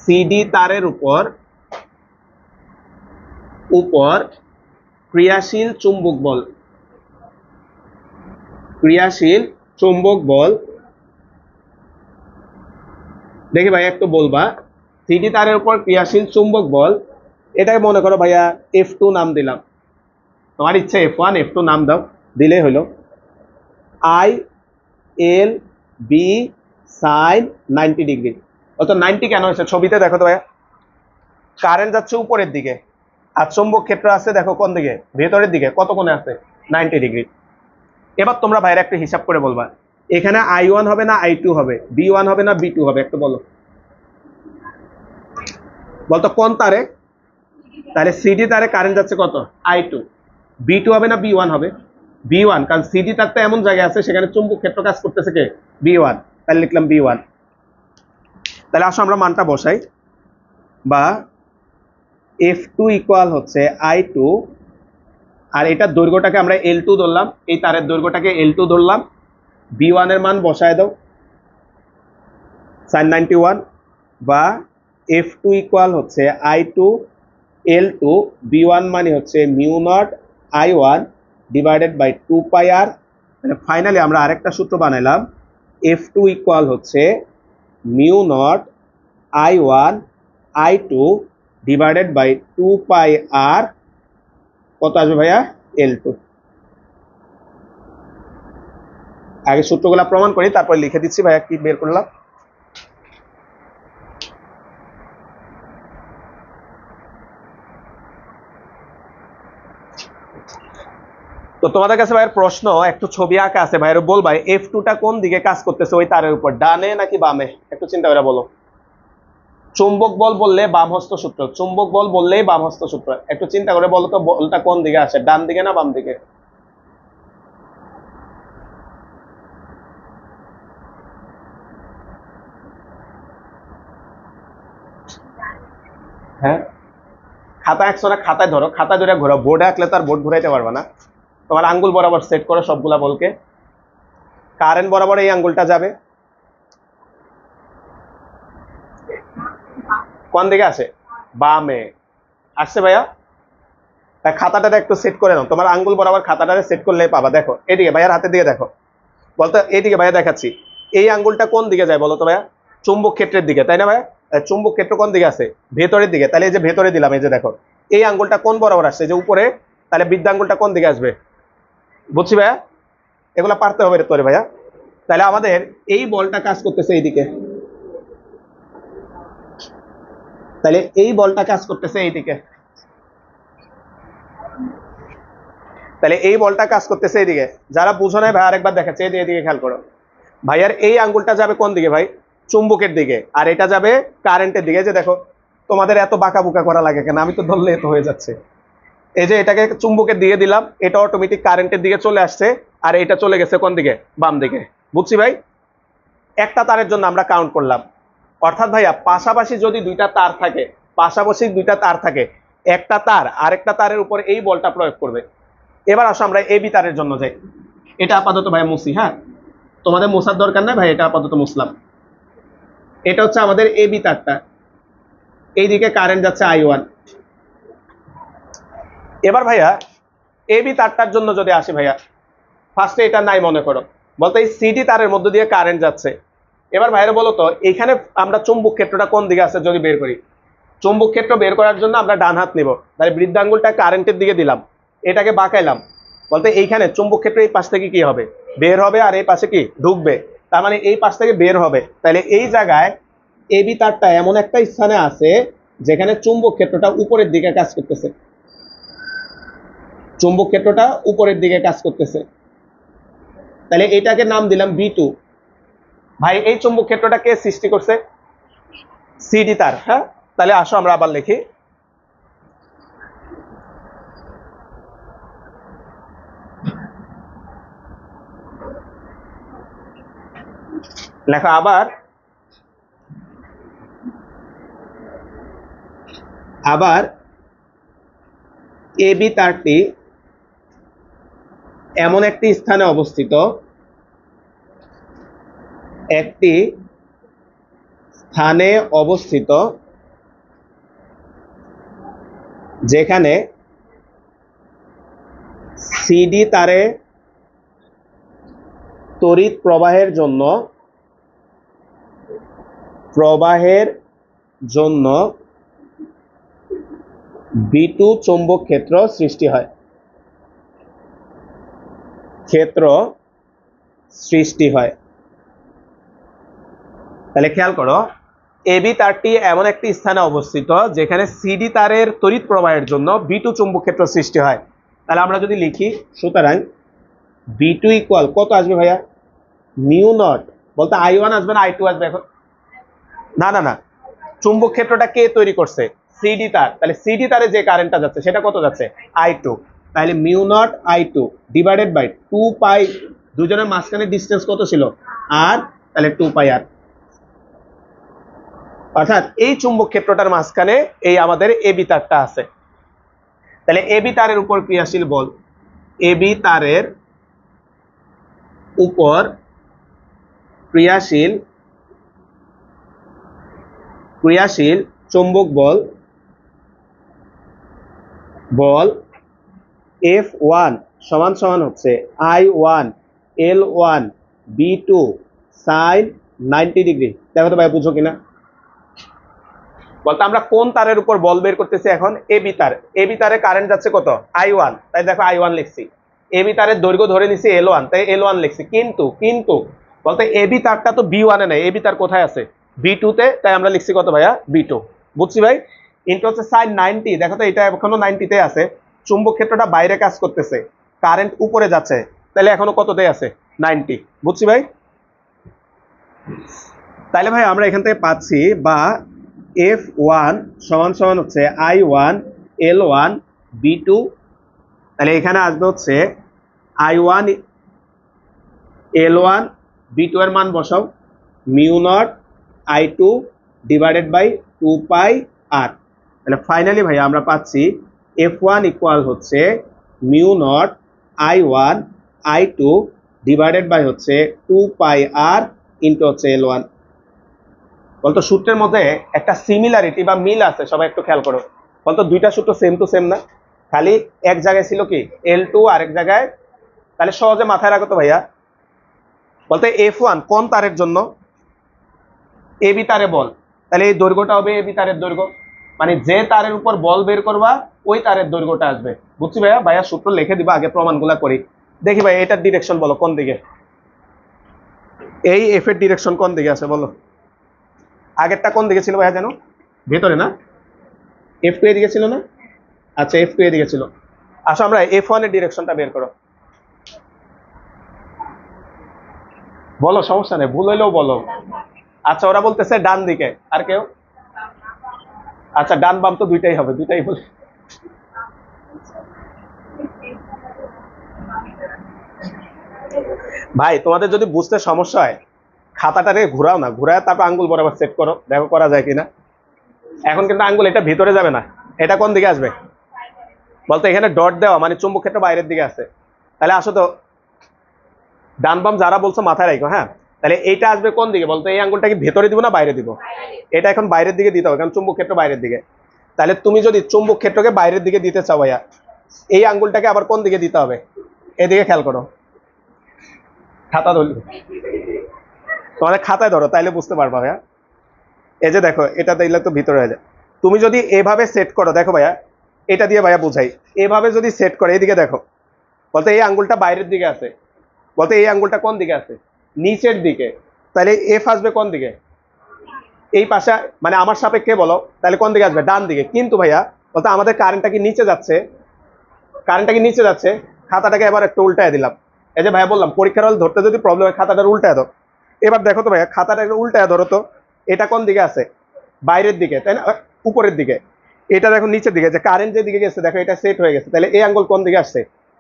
সিডি তারের উপর ক্রিয়াশীল চুম্বক বল, ক্রিয়াশীল চুম্বক বল, দেখি ভাইয়া একটু বলবা, সিডি তারের উপর ক্রিয়াশীল চুম্বক বল, এটাকে মনে করো ভাইয়া F2 নাম দিলাম, তোমার ইচ্ছে F1 F2 নাম দাও, দিলেই হলো। ILB sine 90 degree. অত 90 কেন হয়েছে, ছবিতে দেখো তো ভাইয়া, কারেন্ট যাচ্ছে উপরের দিকে আর চুম্বক ক্ষেত্র আছে দেখো কোন দিকে, ভেতরের দিকে, কত কোণে আছে, 90 ডিগ্রি। এবার তোমরা ভাইরা একটা হিসাব করে বলবা, এখানে I1 হবে না I2 হবে, B1 হবে না B2 হবে, একটু বলো বলতো কোন তারে। তাহলে সিডি তারে কারেন্ট যাচ্ছে কত, I2। B2 হবে না B1 হবে, B1, কারণ সিডি তারটা এমন জায়গায় আছে সেখানে চুম্বক ক্ষেত্র কাজ করতেছে কে, B1, তাহলে লিখলাম B1। তাহলে আসো আমরা মানটা বসাই, বা F2 ইকুয়াল হচ্ছে I2, আর এটার দৈর্ঘ্যটাকে আমরা L2 ধরলাম, এই তারের দৈর্ঘ্যটাকে L2 ধরলাম, B1 এর মান বসায় দাও sin 91, বা F2 ইকুয়াল হচ্ছে I2 L2, B1 মানে হচ্ছে mu naught I1 divided by 2 pi R. মানে ফাইনালি আমরা আরেকটা সূত্র বানাইলাম, F2 ইকুয়াল হচ্ছে mu naught I1 I2 divided by 2 pi R, কত আসবে ভাইয়া, L2। আগে সূত্রগুলো প্রমাণ করি, তারপর লিখে দিচ্ছি ভাইয়া কি বের করলাম। তো তোমাদের কাছে ভাইয়ের প্রশ্ন, একটু ছবি আঁকা আছে ভাইয়ের, বলবা F2টা কোন দিকে কাজ করতেছে ওই তারের উপর, ডানে নাকি বামে, একটু চিন্তা করে বলো। চুম্বক বল বললে বাম হস্ত সূত্র, চুম্বক বল বললেই বাম হস্ত সূত্র, একটু চিন্তা করে বলো তো বলটা কোন দিকে আসে, ডান দিকে না বাম দিকে। হ্যাঁ, খাতা আঁকছো না, খাতায় ধরো, খাতা ধরে ঘোরাও, বোর্ডে আঁকলে তার বোর্ড ঘুরাইতে পারবে না। তোমার আঙ্গুল বরাবর সেট করো সবগুলা বলকে, কারেন্ট বরাবর এই আঙ্গুলটা যাবে, কোন দিকে আসে, বামে আসছে ভাইয়া। তাই খাতাটা একটু সেট করে নাও, তোমার আঙ্গুল বরাবর খাতাটা সেট করলেই পাবা। দেখো এদিকে ভাইয়ার হাতের দিকে দেখো, বলতো এইদিকে ভাইয়া দেখাচ্ছি, এই আঙ্গুলটা কোন দিকে যায় বলো তো ভাইয়া, চুম্বক ক্ষেত্রের দিকে, তাই না ভাইয়া। চুম্বক ক্ষেত্র কোন দিকে আছে, ভেতরের দিকে, তাহলে এই যে ভেতরে দিলাম, এই যে দেখো এই আঙ্গুলটা কোন বরাবর আসছে, যে উপরে, তাহলে বৃদ্ধ আঙ্গুলটা কোন দিকে আসবে, বুঝছি ভাইয়া। এগুলা পারতে হবে তোরে ভাইয়া। তাহলে আমাদের এই বলটা কাজ করতেছে এইদিকে, তাহলে এই বলটা কাজ করতেছে এইদিকে, তাহলে এই বলটা কাজ করতেছে এইদিকে। যারা বুঝো নাই ভাই আরেকবার দেখাচ্ছে, এদিকে খেয়াল করো, ভাইয়ার এই আঙ্গুলটা যাবে কোন দিকে ভাই, চুম্বকের দিকে, আর এটা যাবে কারেন্টের দিকে। যে দেখো তোমাদের এত বাঁকা বুকা করা লাগে কেন, আমি তো ধরলে এত হয়ে যাচ্ছে। এই যে এটাকে চুম্বকের দিয়ে দিলাম, এটা অটোমেটিক কারেন্টের দিকে চলে আসছে, আর এটা চলে গেছে কোন দিকে, বাম দিকে, বুঝছি ভাই। একটা তারের জন্য আমরা কাউন্ট করলাম, অর্থাৎ ভাইয়া পাশাপাশি যদি দুইটা তার থাকে, পাশাপাশি দুইটা তার থাকে, একটা তার আরেকটা তারের উপর এই বলটা প্রয়োগ করবে। এবার আসো আমরা এবি তারের জন্য যাই, এটা আপাতত ভাইয়া মুছি, হ্যাঁ তোমাদের মোছার দরকার নাই ভাই, এটা আপাতত মুছলাম। এটা হচ্ছে আমাদের এবি তারটা, এইদিকে কারেন্ট যাচ্ছে I1। এবার ভাইয়া এবি তারটার জন্য যদি আসি ভাইয়া, ফার্স্টে এটা নাই মনে করো, বলতো এই সিডি তারের মধ্য দিয়ে কারেন্ট যাচ্ছে। এবার ভাইরা বলো তো এখানে আমরা চুম্বক ক্ষেত্রটা কোন দিকে আছে যদি বের করি, চুম্বক ক্ষেত্র বের করার জন্য আমরা ডান হাত নিব, তাহলে বৃদ্ধাঙ্গুলটা কারেন্টের দিকে দিলাম, এটাকে বাঁকাইলাম, বলতে এইখানে চুম্বক ক্ষেত্র এই পাশ থেকে কি হবে, বের হবে, আর এই পাশে কি ঢুকবে, তার মানে এই পাশ থেকে বের হবে। তাহলে এই জায়গায় এবি তারটা এমন একটা স্থানে আছে যেখানে চুম্বক ক্ষেত্রটা উপরের দিকে কাজ করতেছে, চুম্বক ক্ষেত্রটা উপরের দিকে কাজ করতেছে, তাহলে এটাকে নাম দিলাম B2। ভাই এই চুম্বক ক্ষেত্রটা কে সৃষ্টি করছে, সিডি তার, হ্যাঁ। তাহলে আসো আমরা আবার লিখি, লেখা আবার, আবার এবি তারটি এমন একটি স্থানে অবস্থিত, একটি স্থানে অবস্থিত যেখানে সিডি তারে তড়িৎ প্রবাহের জন্য B2 চৌম্বক ক্ষেত্র সৃষ্টি হয়, তাহলে খেয়াল করো, এবি তারটি এমন একটি স্থানে অবস্থিত যেখানে সিডি তারের তড়িৎ প্রবাহের জন্য B2 চৌম্বক ক্ষেত্র সৃষ্টি হয়। তাহলে আমরা যদি লিখি, সুতরাং B2 ইকুয়াল কত আসবে ভাইয়া, মিউ নট, বলতে I1 আসবে না I2 আসবে এখন? না না না, চুম্বক ক্ষেত্রটা কে তৈরি করছে, সিডি তার, তাহলে সিডি তারে যে কারেন্টটা যাচ্ছে সেটা কত যাচ্ছে, I2, তাহলে mu naught I2 divided by 2 pi, দুজনের মাঝখানে ডিসটেন্স কত ছিল আর, তাহলে 2 পাই আর। অর্থাৎ এই চুম্বক ক্ষেত্রটার মাঝখানে এই আমাদের এবি তারটা আছে, তাহলে এবি তারের উপর ক্রিয়াশীল বল, এবি তারের উপর ক্রিয়াশীল ক্রিয়াশীল চুম্বক বল, বল F1 সমান সমান হচ্ছে I1 L1 B2 sin 90 degree. দেখো তো ভাই বুঝো কিনা, বলতো আমরা কোন তারের উপর বল বের করতেছি এখন, এবি তার, এবি তারে কারেন্ট যাচ্ছে কত, I1, তাই দেখো I1 লিখছি, এবি তারের দৈর্ঘ্য ধরে নিছি L1, তাই L1 লিখছি, কিন্তু কিন্তু বলতে এবি তারটা তো B1 এ নাই, এবি তার কোথায় আছে, B2 তে, তাই আমরা লিখছি কত ভাইয়া, B2, বুঝছি ভাই। ইনটু হচ্ছে sin 90, দেখো তো এটা এখনো 90 তে আছে, চুম্বক ক্ষেত্রটা বাইরে কাজ করতেছে, কারেন্ট উপরে যাচ্ছে, তাহলে এখনো কততে আছে, 90, বুঝছি ভাই। তাহলে ভাই আমরা এখান থেকে পাচ্ছি, বা F1 সমান সমান হচ্ছে I1 L1 B2, তাহলে এখানে আসবে হচ্ছে I1 L1 B2 এর মান বসাও, mu naught I2 divided by 2 pi R, তাহলে ফাইনালি ভাই আমরা পাচ্ছি F1 ইকুয়াল হচ্ছে mu naught I1 I2 divided by হচ্ছে 2 পাই আর ইনটু হচ্ছে L1। বলতো সূত্রের মধ্যে একটা সিমিলারিটি বা মিল আছে, সবাই একটু খেয়াল করো, বলতো দুইটা সূত্র সেম টু সেম না, খালি এক জায়গায় ছিল কি L2 আর এক জায়গায়, তাহলে সহজে মাথায় রাখো তো ভাইয়া, বলতে F1 কোন তারের জন্য, এবি তারে বল, তাহলে এই দৈর্ঘ্যটা হবে এবি তারের দৈর্ঘ্য, মানে যে তারের উপর বল বের করবা ওই তারের দৈর্ঘ্যটা আসবে, বুঝছি ভাইয়া। ভাইয়া সূত্র লিখে দিবা, আগে প্রমাণগুলা করি, দেখি ভাই এটার ডিরেকশন বলো কোন দিকে, এই এফ এর ডিরেকশন কোন দিকে আছে বলো, আগেরটা কোন দিকে ছিল ভাইয়া জানো, ভেতরে না, F2 এদিকে ছিল না, আচ্ছা F2 এদিকে ছিল, আসো আমরা F1 এর ডিরেকশনটা বের করো, বলো সমস্যা নেই, ভুল হইলেও বলো। আচ্ছা ওরা বলতেছে ডান দিকে, আর কেউ, আচ্ছা ডান বাম তো দুইটাই হবে, দুইটাই বলে, ভাই তোমাদের যদি বুঝতে সমস্যা হয় খাতাটারে ঘুরাও না, ঘুরায় তারপর আঙ্গুল বরাবর সেট করো, দেখো করা যায় কিনা। এখন কিন্তু আঙ্গুল এটা ভিতরে যাবে না, এটা কোন দিকে আসবে, বলতো এখানে ডট দেওয়া মানে চুম্বক ক্ষেত্র বাইরের দিকে আছে, তাহলে আসো তো ডান বাম যারা বলছো মাথায় রাখো, হ্যাঁ। তাহলে এইটা আসবে কোন দিকে বলতো, এই আঙ্গুলটা কি ভেতরে দিব না বাইরে দিব, এটা এখন বাইরের দিকে দিতে হবে কারণ চুম্বক ক্ষেত্র বাইরের দিকে, তাহলে তুমি যদি চুম্বক ক্ষেত্রকে বাইরের দিকে দিতে চাও ভাইয়া, এই আঙ্গুলটাকে আবার কোন দিকে দিতে হবে, এদিকে খেয়াল করো, খাতা ধরলে তোমাদের খাতায় ধরো তাইলে বুঝতে পারবা ভাইয়া, এই যে দেখো এটা দিলে তো ভিতরে হয়ে যায়, তুমি যদি এভাবে সেট করো, দেখো ভাইয়া এটা দিয়ে ভাইয়া বুঝাই, এভাবে যদি সেট করে এইদিকে দেখো, বলতে এই আঙ্গুলটা বাইরের দিকে আছে, বলতে এই আঙ্গুলটা কোন দিকে আছে, নিচের দিকে, তাহলে এফ আসবে কোন দিকে, এই পাশে, মানে আমার সাপেক্ষে বলো তাহলে কোন দিকে আসবে, ডান দিকে, কিন্তু ভাইয়া বলতে আমাদের কারেন্টটা কি নিচে যাচ্ছে, কারেন্টটা কি নিচে যাচ্ছে, খাতাটাকে এবার একটু উল্টায় দিলাম, এই যে ভাইয়া বললাম পরীক্ষার হল ধরতে যদি প্রবলেম হয় খাতাটা উল্টায় দাও, এবার দেখো তো ভাইয়া খাতাটা একটু উল্টায় ধরো তো, এটা কোন দিকে আছে, বাইরের দিকে তাই না, উপরের দিকে, এটা দেখো নিচের দিকে, যে কারেন্ট যে দিকে গেছে দেখো এটা সেট হয়ে গেছে, তাহলে এই আঙ্গুল কোন দিকে আসছে,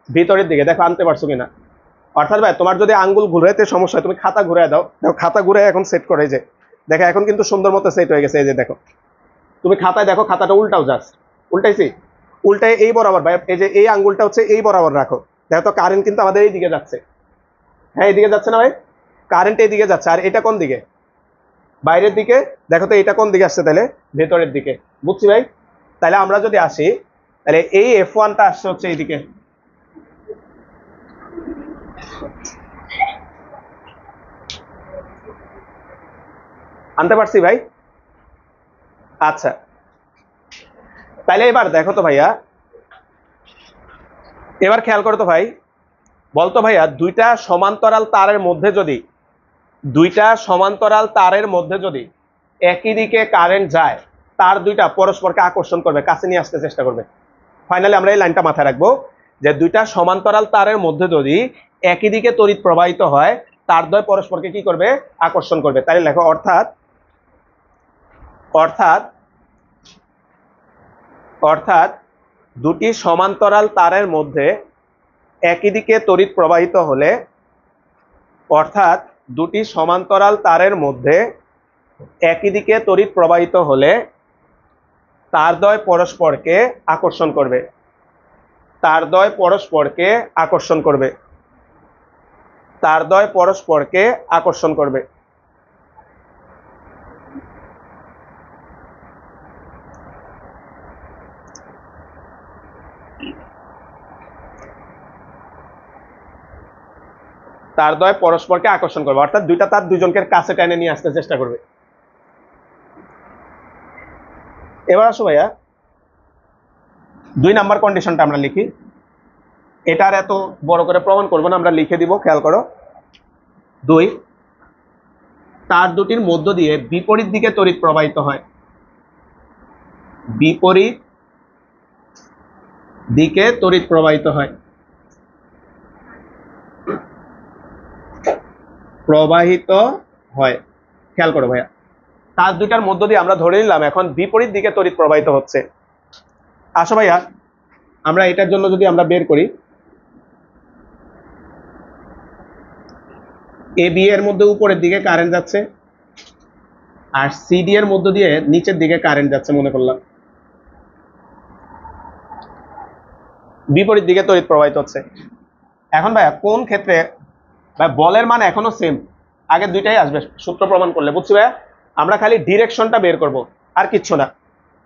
ভিতরের দিকে, দেখো আনতে পারছো কিনা। অর্থাৎ ভাই তোমার যদি আঙ্গুল ঘুরাইতে সমস্যা হয় তুমি খাতা ঘুরাই দাও, দেখো খাতা ঘুরে এখন সেট করে, যে দেখো এখন কিন্তু সুন্দর মতো সেট হয়ে গেছে, এই যে দেখো তুমি খাতায় দেখো খাতাটা উল্টাও, জাস্ট উল্টাইছি, উল্টায় এই বরাবর ভাই, এই যে এই আঙ্গুলটা হচ্ছে এই বরাবর রাখো, দেখো তো কারেন্ট কিন্তু আমাদের এই দিকে যাচ্ছে, হ্যাঁ এইদিকে যাচ্ছে না ভাই, কারেন্ট এই দিকে যাচ্ছে, আর এটা কোন দিকে, বাইরের দিকে, দেখো তো এটা কোন দিকে আসছে, তাহলে ভেতরের দিকে, বুঝছি ভাই। তাহলে আমরা যদি আসি তাহলে এই F1টা আসছে হচ্ছে এইদিকে, আনতে পারছি ভাই, আচ্ছা তাহলে এবার দেখো তো ভাইয়া, এবার খেয়াল করো তো ভাই, বলতো ভাইয়া দুইটা সমান্তরাল তারের মধ্যে যদি, দুইটা সমান্তরাল তারের মধ্যে যদি একই দিকে কারেন্ট যায়, তার দুইটা পরস্পরকে আকর্ষণ করবে, কাছে নিয়ে আসতে চেষ্টা করবে। ফাইনালি আমরা এই লাইনটা মাথায় রাখবো, যে দুইটা সমান্তরাল তারের মধ্যে যদি একই দিকে তড়িৎ প্রবাহিত হয় তার দ্বয় পরস্পরকে কি করবে? আকর্ষণ করবে। তাহলে লেখো অর্থাৎ অর্থাৎ অর্থাৎ দুটি সমান্তরাল তারের মধ্যে একই দিকে তড়িৎ প্রবাহিত হলে অর্থাৎ দুটি সমান্তরাল তারের মধ্যে একই দিকে তড়িৎ প্রবাহিত হলে তারদ্বয় পরস্পরকে আকর্ষণ করবে। তারদ্বয় পরস্পরকে আকর্ষণ করবে। তারদ্বয় পরস্পরকে আকর্ষণ করবে। তারদ্বয় পরস্পরকে আকর্ষণ করবে অর্থাৎ দুইটা তার দুজনকে কাছে টেনে নিয়ে আসতে চেষ্টা করবে। এবার আসো ভাইয়া 2 নাম্বার কন্ডিশনটা আমরা লিখি। এটার এত বড় করে প্রমাণ করবো না, আমরা লিখে দিব, খেয়াল করো। 2, তার দুটির মধ্য দিয়ে বিপরীত দিকে তড়িৎ প্রবাহিত হয়। বিপরীত দিকে তড়িৎ প্রবাহিত হয়। প্রবাহিত হয়, খেয়াল করো ভাইয়া। তার দুইটার মধ্য দিয়ে আমরা ধরে নিলাম এখন বিপরীত দিকে তড়িৎ প্রবাহিত হচ্ছে। আসো ভাইয়া আমরা এটার জন্য যদি আমরা বের করি, এ বি এর মধ্যে উপরের দিকে কারেন্ট যাচ্ছে আর সিডি এর মধ্য দিয়ে নিচের দিকে কারেন্ট যাচ্ছে মনে করলাম, বিপরীত দিকে তড়িৎ প্রবাহিত হচ্ছে। এখন ভাইয়া কোন ক্ষেত্রে ভাই বলের মান এখনো সেম, আগে দুইটাই আসবে সূত্র প্রমাণ করলে, বুঝছি ভাইয়া? আমরা খালি ডিরেকশনটা বের করব আর কিচ্ছু না,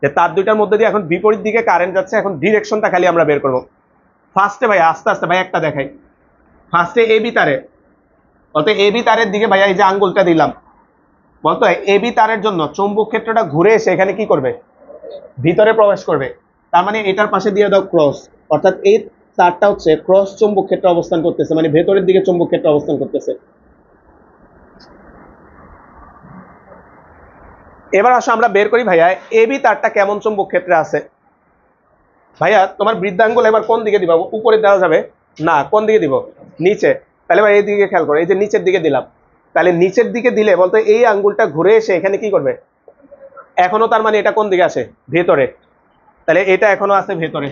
যে তার দুইটার মধ্যে দিয়ে এখন বিপরীত দিকে কারেন্ট যাচ্ছে, এখন ডিরেকশনটা খালি আমরা বের করব। ফার্স্টে ভাই আস্তে আস্তে ভাই একটা দেখাই। ফার্স্টে এ বি তারে, বলতে এ বি তারের দিকে ভাইয়া এই যে আঙ্গুলটা দিলাম, বলতো এ বি তারের জন্য চৌম্বক ক্ষেত্রটা ঘুরে এসে এখানে কি করবে? ভিতরে প্রবেশ করবে। তার মানে এটার পাশে দিয়ে দাও ক্রস, অর্থাৎ এই তারটা হচ্ছে ক্রস চৌম্বক ক্ষেত্রে অবস্থান করতেছে, মানে ভেতরের দিকে চৌম্বক ক্ষেত্রে অবস্থান করতেছে। এবার আসো আমরা বের করি ভাইয়া এ বি তারটা কেমন চৌম্বক ক্ষেত্রে আছে। ভাইয়া তোমার বৃদ্ধাঙ্গুল এবার কোন দিকে দিবা? উপরে দেওয়া যাবে না, কোন দিকে দিব? নিচে। তাহলে ভাই এই দিকে খেয়াল করো, এই যে নিচের দিকে দিলাম, তাহলে নিচের দিকে দিলে বলতে এই আঙ্গুলটা ঘুরে এসে এখানে কি করবে? এখনো, তার মানে এটা কোন দিকে আসে? ভেতরে। তাহলে এটা এখনো আছে ভেতরে,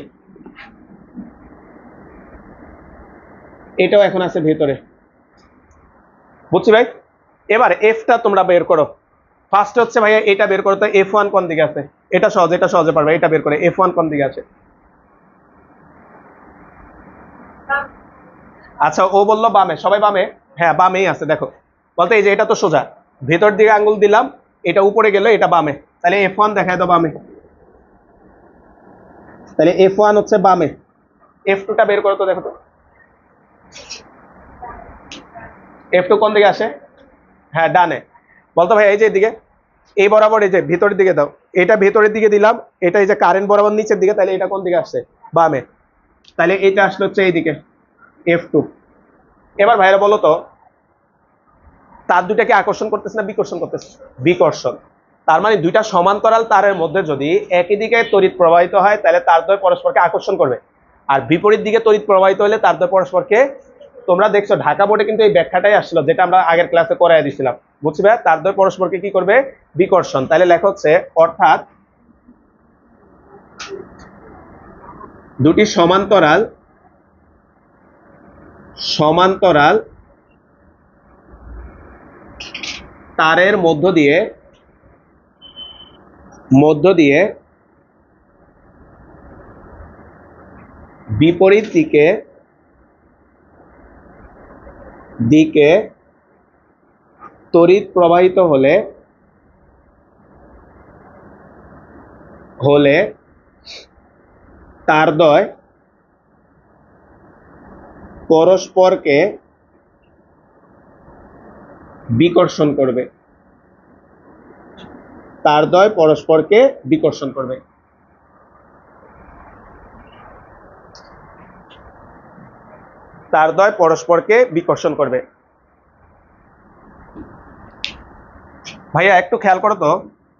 এটাও এখন আছে ভেতরে, বুঝছি ভাই? এবার এফটা তোমরা বের করো। ফার্স্ট হচ্ছে ভাইয়া এটা বের করো, তো এফ ওয়ান কোন দিকে আছে? এটা সহজে পারবে, এটা বের করে এফ ওয়ান কোন দিকে আছে? আচ্ছা ও বললো বামে, সবাই বামে? হ্যাঁ বামেই আছে, দেখো বলতে এই যে এটা তো সোজা, ভেতর দিকে আঙ্গুল দিলাম, এটা উপরে গেল, এটা বামে, তাহলে এফ ওয়ান দেখায় দাও বামে। তাহলে এফ ওয়ান হচ্ছে বামে, এফ টুটা বের করো তো, দেখো তো এফ টু কোন দিকে আসে? হ্যাঁ ডানে। বলতো ভাই এই যে এদিকে, এই বরাবর, এই যে ভিতরের দিকে দাও, এটা ভেতরের দিকে দিলাম, এটা এই যে কারেন্ট বরাবর নিচের দিকে, তাহলে এটা কোন দিকে আসছে? বামে। তাহলে এটা আসলে হচ্ছে এইদিকে এফ টু। এবার ভাইরা বলো তো তার দুটাকে আকর্ষণ করতেছে না বিকর্ষণ করতেছে? বিকর্ষণ। তার মানে দুইটা সমান্তরাল তারের মধ্যে যদি একই দিকে তড়িৎ প্রবাহিত হয় তাহলে তার দ্বয় পরস্পরকে আকর্ষণ করবে, আর বিপরীত দিকে তড়িৎ প্রবাহিত হলে তার দ্বয় পরস্পরকে, তোমরা দেখছো ঢাকা বোর্ডে কিন্তু এই ব্যাখ্যাটাই আসছিল যেটা আমরা আগের ক্লাসে করাই দিয়েছিলাম, বুঝছি ভাই? তার দ্বয় পরস্পরকে কি করবে? বিকর্ষণ। তাহলে লেখা হচ্ছে অর্থাৎ দুটি সমান্তরাল তারের মধ্য দিয়ে বিপরীত দিকে তড়িৎ প্রবাহিত হলে তারদ্বয় পরস্পরকে বিকর্ষণ করবে। তারদ্বয় পরস্পরকে বিকর্ষণ করবে। তারদ্বয় পরস্পরকে বিকর্ষণ করবে। ভাইয়া একটু খেয়াল করো তো,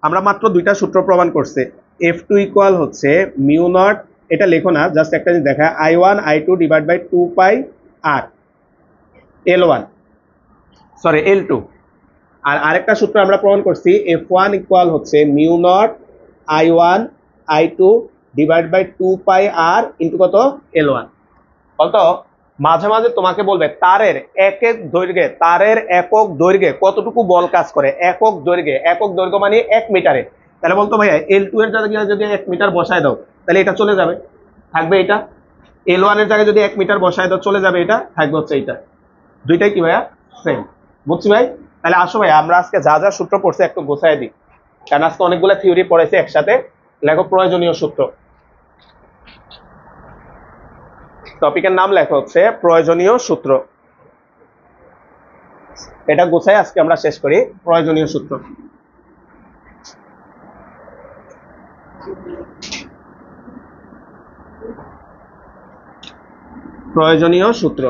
আমরা মাত্র দুইটা সূত্র প্রমাণ করছে। এফ টু ইকুয়াল হচ্ছে মিউ নট, এটা লেখো না, জাস্ট একটা জিনিস দেখা, I one I two divide by two pi R, L1 sorry L2। আর আরেকটা সূত্র আমরা প্রমাণ করছি F1 ইকুয়াল হচ্ছে mu naught I1 I2 divide by 2 pi R into কত L1। বলতো মাঝে মাঝে তোমাকে বলবে তারের একক দৈর্ঘ্যে কতটুকু বল কাজ করে, একক দৈর্ঘ্য মানে 1 মিটারে। তাহলে বলতো ভাইয়া L2 এর জায়গায় যদি 1 মিটার বসায় দাও তাহলে এটা চলে যাবে, থাকবে এটা। L1 এর জায়গায় যদি 1 মিটার বসায় দাও চলে যাবে এটা, থাকবে হচ্ছে এটা। দুইটাই কি ভাইয়া সেম, বুঝছি ভাই? তাহলে আসো ভাই আমরা আজকে যা যা সূত্র পড়ছি একটু গোছায় দিই, কারণ আজকে অনেকগুলো থিওরি পড়াইছি একসাথে। লেখো প্রয়োজনীয় সূত্র। টপিকের নাম লেখা হচ্ছে প্রয়োজনীয় সূত্র। এটা গোছায় আজকে আমরা শেষ করি। প্রয়োজনীয় সূত্র, প্রয়োজনীয় সূত্র।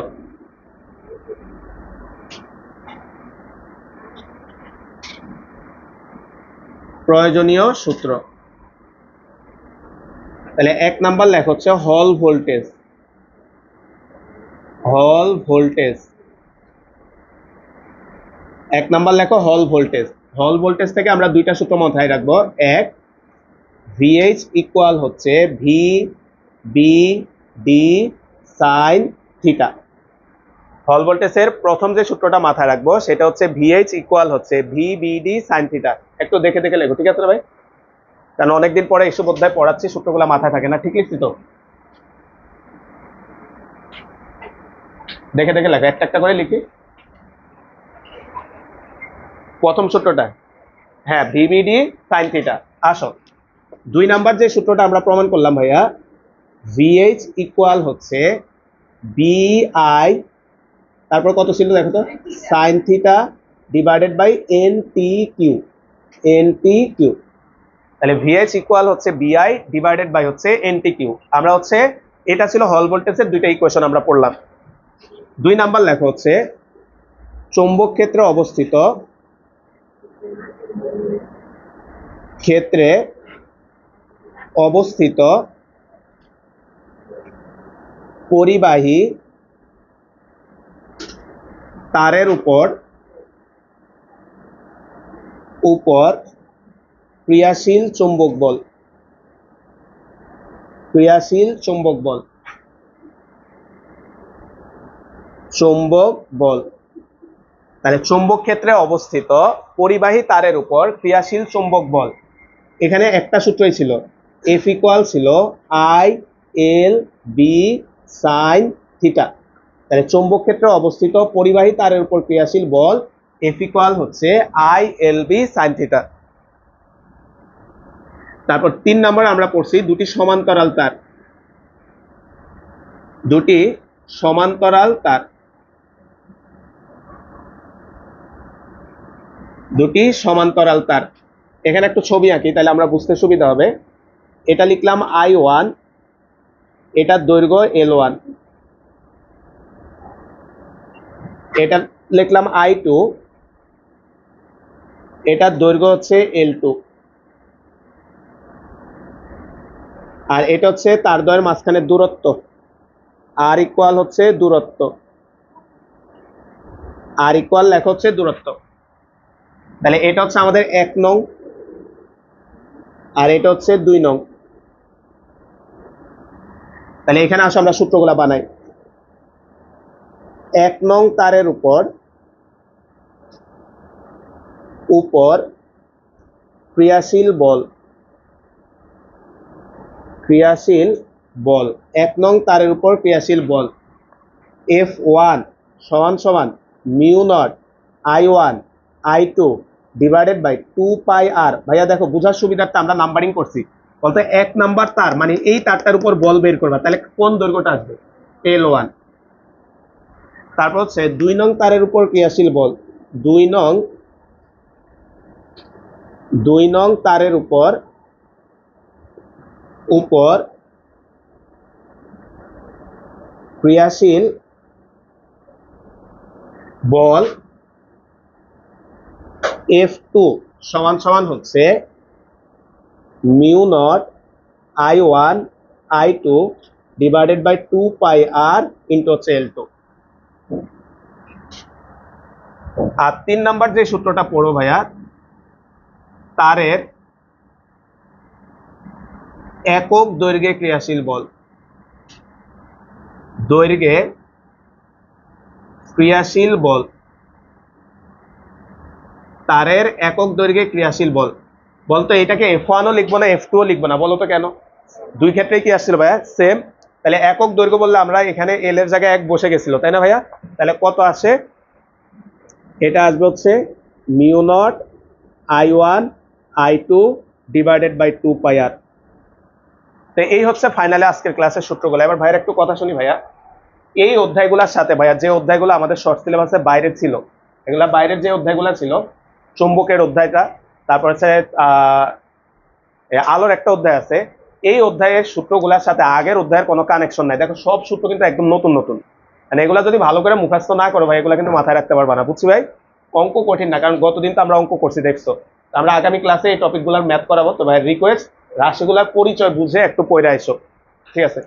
প্রয়োজনীয় সূত্র। তাহলে 1 নাম্বার লেখা হচ্ছে হল ভোল্টেজ। হল ভোল্টেজ 1 নাম্বার লেখো হল ভোল্টেজ। হল ভোল্টেজ থেকে আমরা দুইটা সূত্র মাথায় রাখবো। এক, VH ইকুয়াল হচ্ছে VBD সাইন থিটা। হল ভোল্টেজের প্রথম যে সূত্রটা মাথায় রাখবো সেটা হচ্ছে VH ইকুয়াল হচ্ছে VBD সাইন থিটা। একটু দেখে দেখে লেখো, ঠিক আছে ভাই? কারণ অনেকদিন পরে এসব অধ্যায় পড়াচ্ছি, সূত্রগুলো মাথায় থাকে না। ঠিক লিখছি তো? দেখে দেখে লেখো, একটা একটা করে লিখি। প্রথম সূত্রটা হ্যাঁ VBD সাইন থিটা। আসো 2 নাম্বার যে সূত্রটা আমরা প্রমাণ করলাম ভাইয়া, VH ইকুয়াল হচ্ছে BI, তারপর কত ছিল দেখো তো, sine theta divided by NTQ। তাহলে VH ইকুয়াল হচ্ছে BI ডিভাইডেড বাই হচ্ছে NTQ। আমরা হচ্ছে এটা ছিল হল ভোল্টেজের দুইটা ইকুয়েশন আমরা পড়লাম। 2 নাম্বার লেখা হচ্ছে চৌম্বক ক্ষেত্রে অবস্থিত পরিবাহী তারের উপর ক্রিয়াশীল চৌম্বক বল। তাহলে চৌম্বক ক্ষেত্রে অবস্থিত পরিবাহী তারের উপর ক্রিয়াশীল চৌম্বক বল। এখানে একটা সূত্রই ছিল, F ইকুয়াল ছিল ILB সাইন থিটা। তাহলে চৌম্বক ক্ষেত্রে অবস্থিত পরিবাহী তারের উপর ক্রিয়াশীল বল F ইকুয়াল হচ্ছে ILB সাইন থিটা। তারপর 3 নম্বর আমরা পড়ছি দুটি সমান্তরাল তার। এখানে একটু ছবি আঁকি তাহলে আমরা বুঝতে সুবিধা হবে। এটা লিখলাম I1, এটার দৈর্ঘ্য L1। এটা লিখলাম I2, এটার দৈর্ঘ্য হচ্ছে L2। আর এটা হচ্ছে তার দ্বয়ের মাঝখানে দূরত্ব, R ইকুয়াল হচ্ছে দূরত্ব। R ইকুয়াল লেখা হচ্ছে দূরত্ব। তাহলে এটা হচ্ছে আমাদের 1 নং আর এটা হচ্ছে 2 নং। তাহলে এখানে আসো আমরা সূত্রগুলো বানাই। 1 নং তারের উপর ক্রিয়াশীল বল 1 নং তারের উপর ক্রিয়াশীল বল F1 সমান সমান mu naught I1 I2 divided by 2 pi R। ভাইয়া দেখো বোঝার সুবিধার্থে আমরা নাম্বারিং করছি। বলতে 1 নাম্বার তার মানে এই তারটার উপর বল বের করবা, তাহলে কোন দৈর্ঘ্যটা আসবে? L1। তারপর হচ্ছে 2 নং তারের উপর ক্রিয়াশীল বল, 2 নং তারের উপর ক্রিয়াশীল বল F2 সমান সমান হচ্ছে mu naught I1 I2 divided by 2 pi R into হচ্ছে L2। আর 3 নাম্বার যে সূত্রটা পড়ো ভাইয়া, তারের একক দৈর্ঘ্যে ক্রিয়াশীল বল, দৈর্ঘ্যে ক্রিয়াশীল বল, তারের একক দৈর্ঘ্যে ক্রিয়াশীল বল। বলতো এটাকে F1ও লিখবো না F2ও লিখবো না, বলো তো কেন? দুই ক্ষেত্রেই কি আসছিল ভাইয়া? সেম। তাহলে একক দৈর্ঘ্য বললে আমরা এখানে এল এর জায়গায় 1 বসে গেছিল, তাই না ভাইয়া? তাহলে কত আসে? এটা আসবে হচ্ছে μ0 I1 I2 divided by 2 pi আর। তো এই হচ্ছে ফাইনালে আজকের ক্লাসের সূত্রগুলো। এবার ভাইয়ের একটু কথা শুনি ভাইয়া, এই অধ্যায়গুলোর সাথে ভাইয়া যে অধ্যায়গুলো আমাদের শর্ট সিলেবাসে বাইরে ছিল, এগুলা বাইরের যে অধ্যায়গুলো ছিল, চুম্বকের অধ্যায়টা, তারপর হচ্ছে আলোর একটা অধ্যায় আছে, এই অধ্যায়ের সূত্রগুলোর সাথে আগের অধ্যায়ের কোনো কানেকশন নাই। দেখো সব সূত্র কিন্তু একদম নতুন নতুন, মানে এগুলা যদি ভালো করে মুখস্থ না করো ভাই, এগুলা কিন্তু মাথায় রাখতে পারবা না, বুঝছি ভাই? অঙ্ক কঠিন না, কারণ গতদিন তো আমরা অঙ্ক করছি, দেখছো। আমরা আগামী ক্লাসে এই টপিকগুলোর ম্যাথ করাবো। তো ভাই রিকোয়েস্ট, রাশিগুলার পরিচয় বুঝে একটু পড়ে আইসো, ঠিক আছে?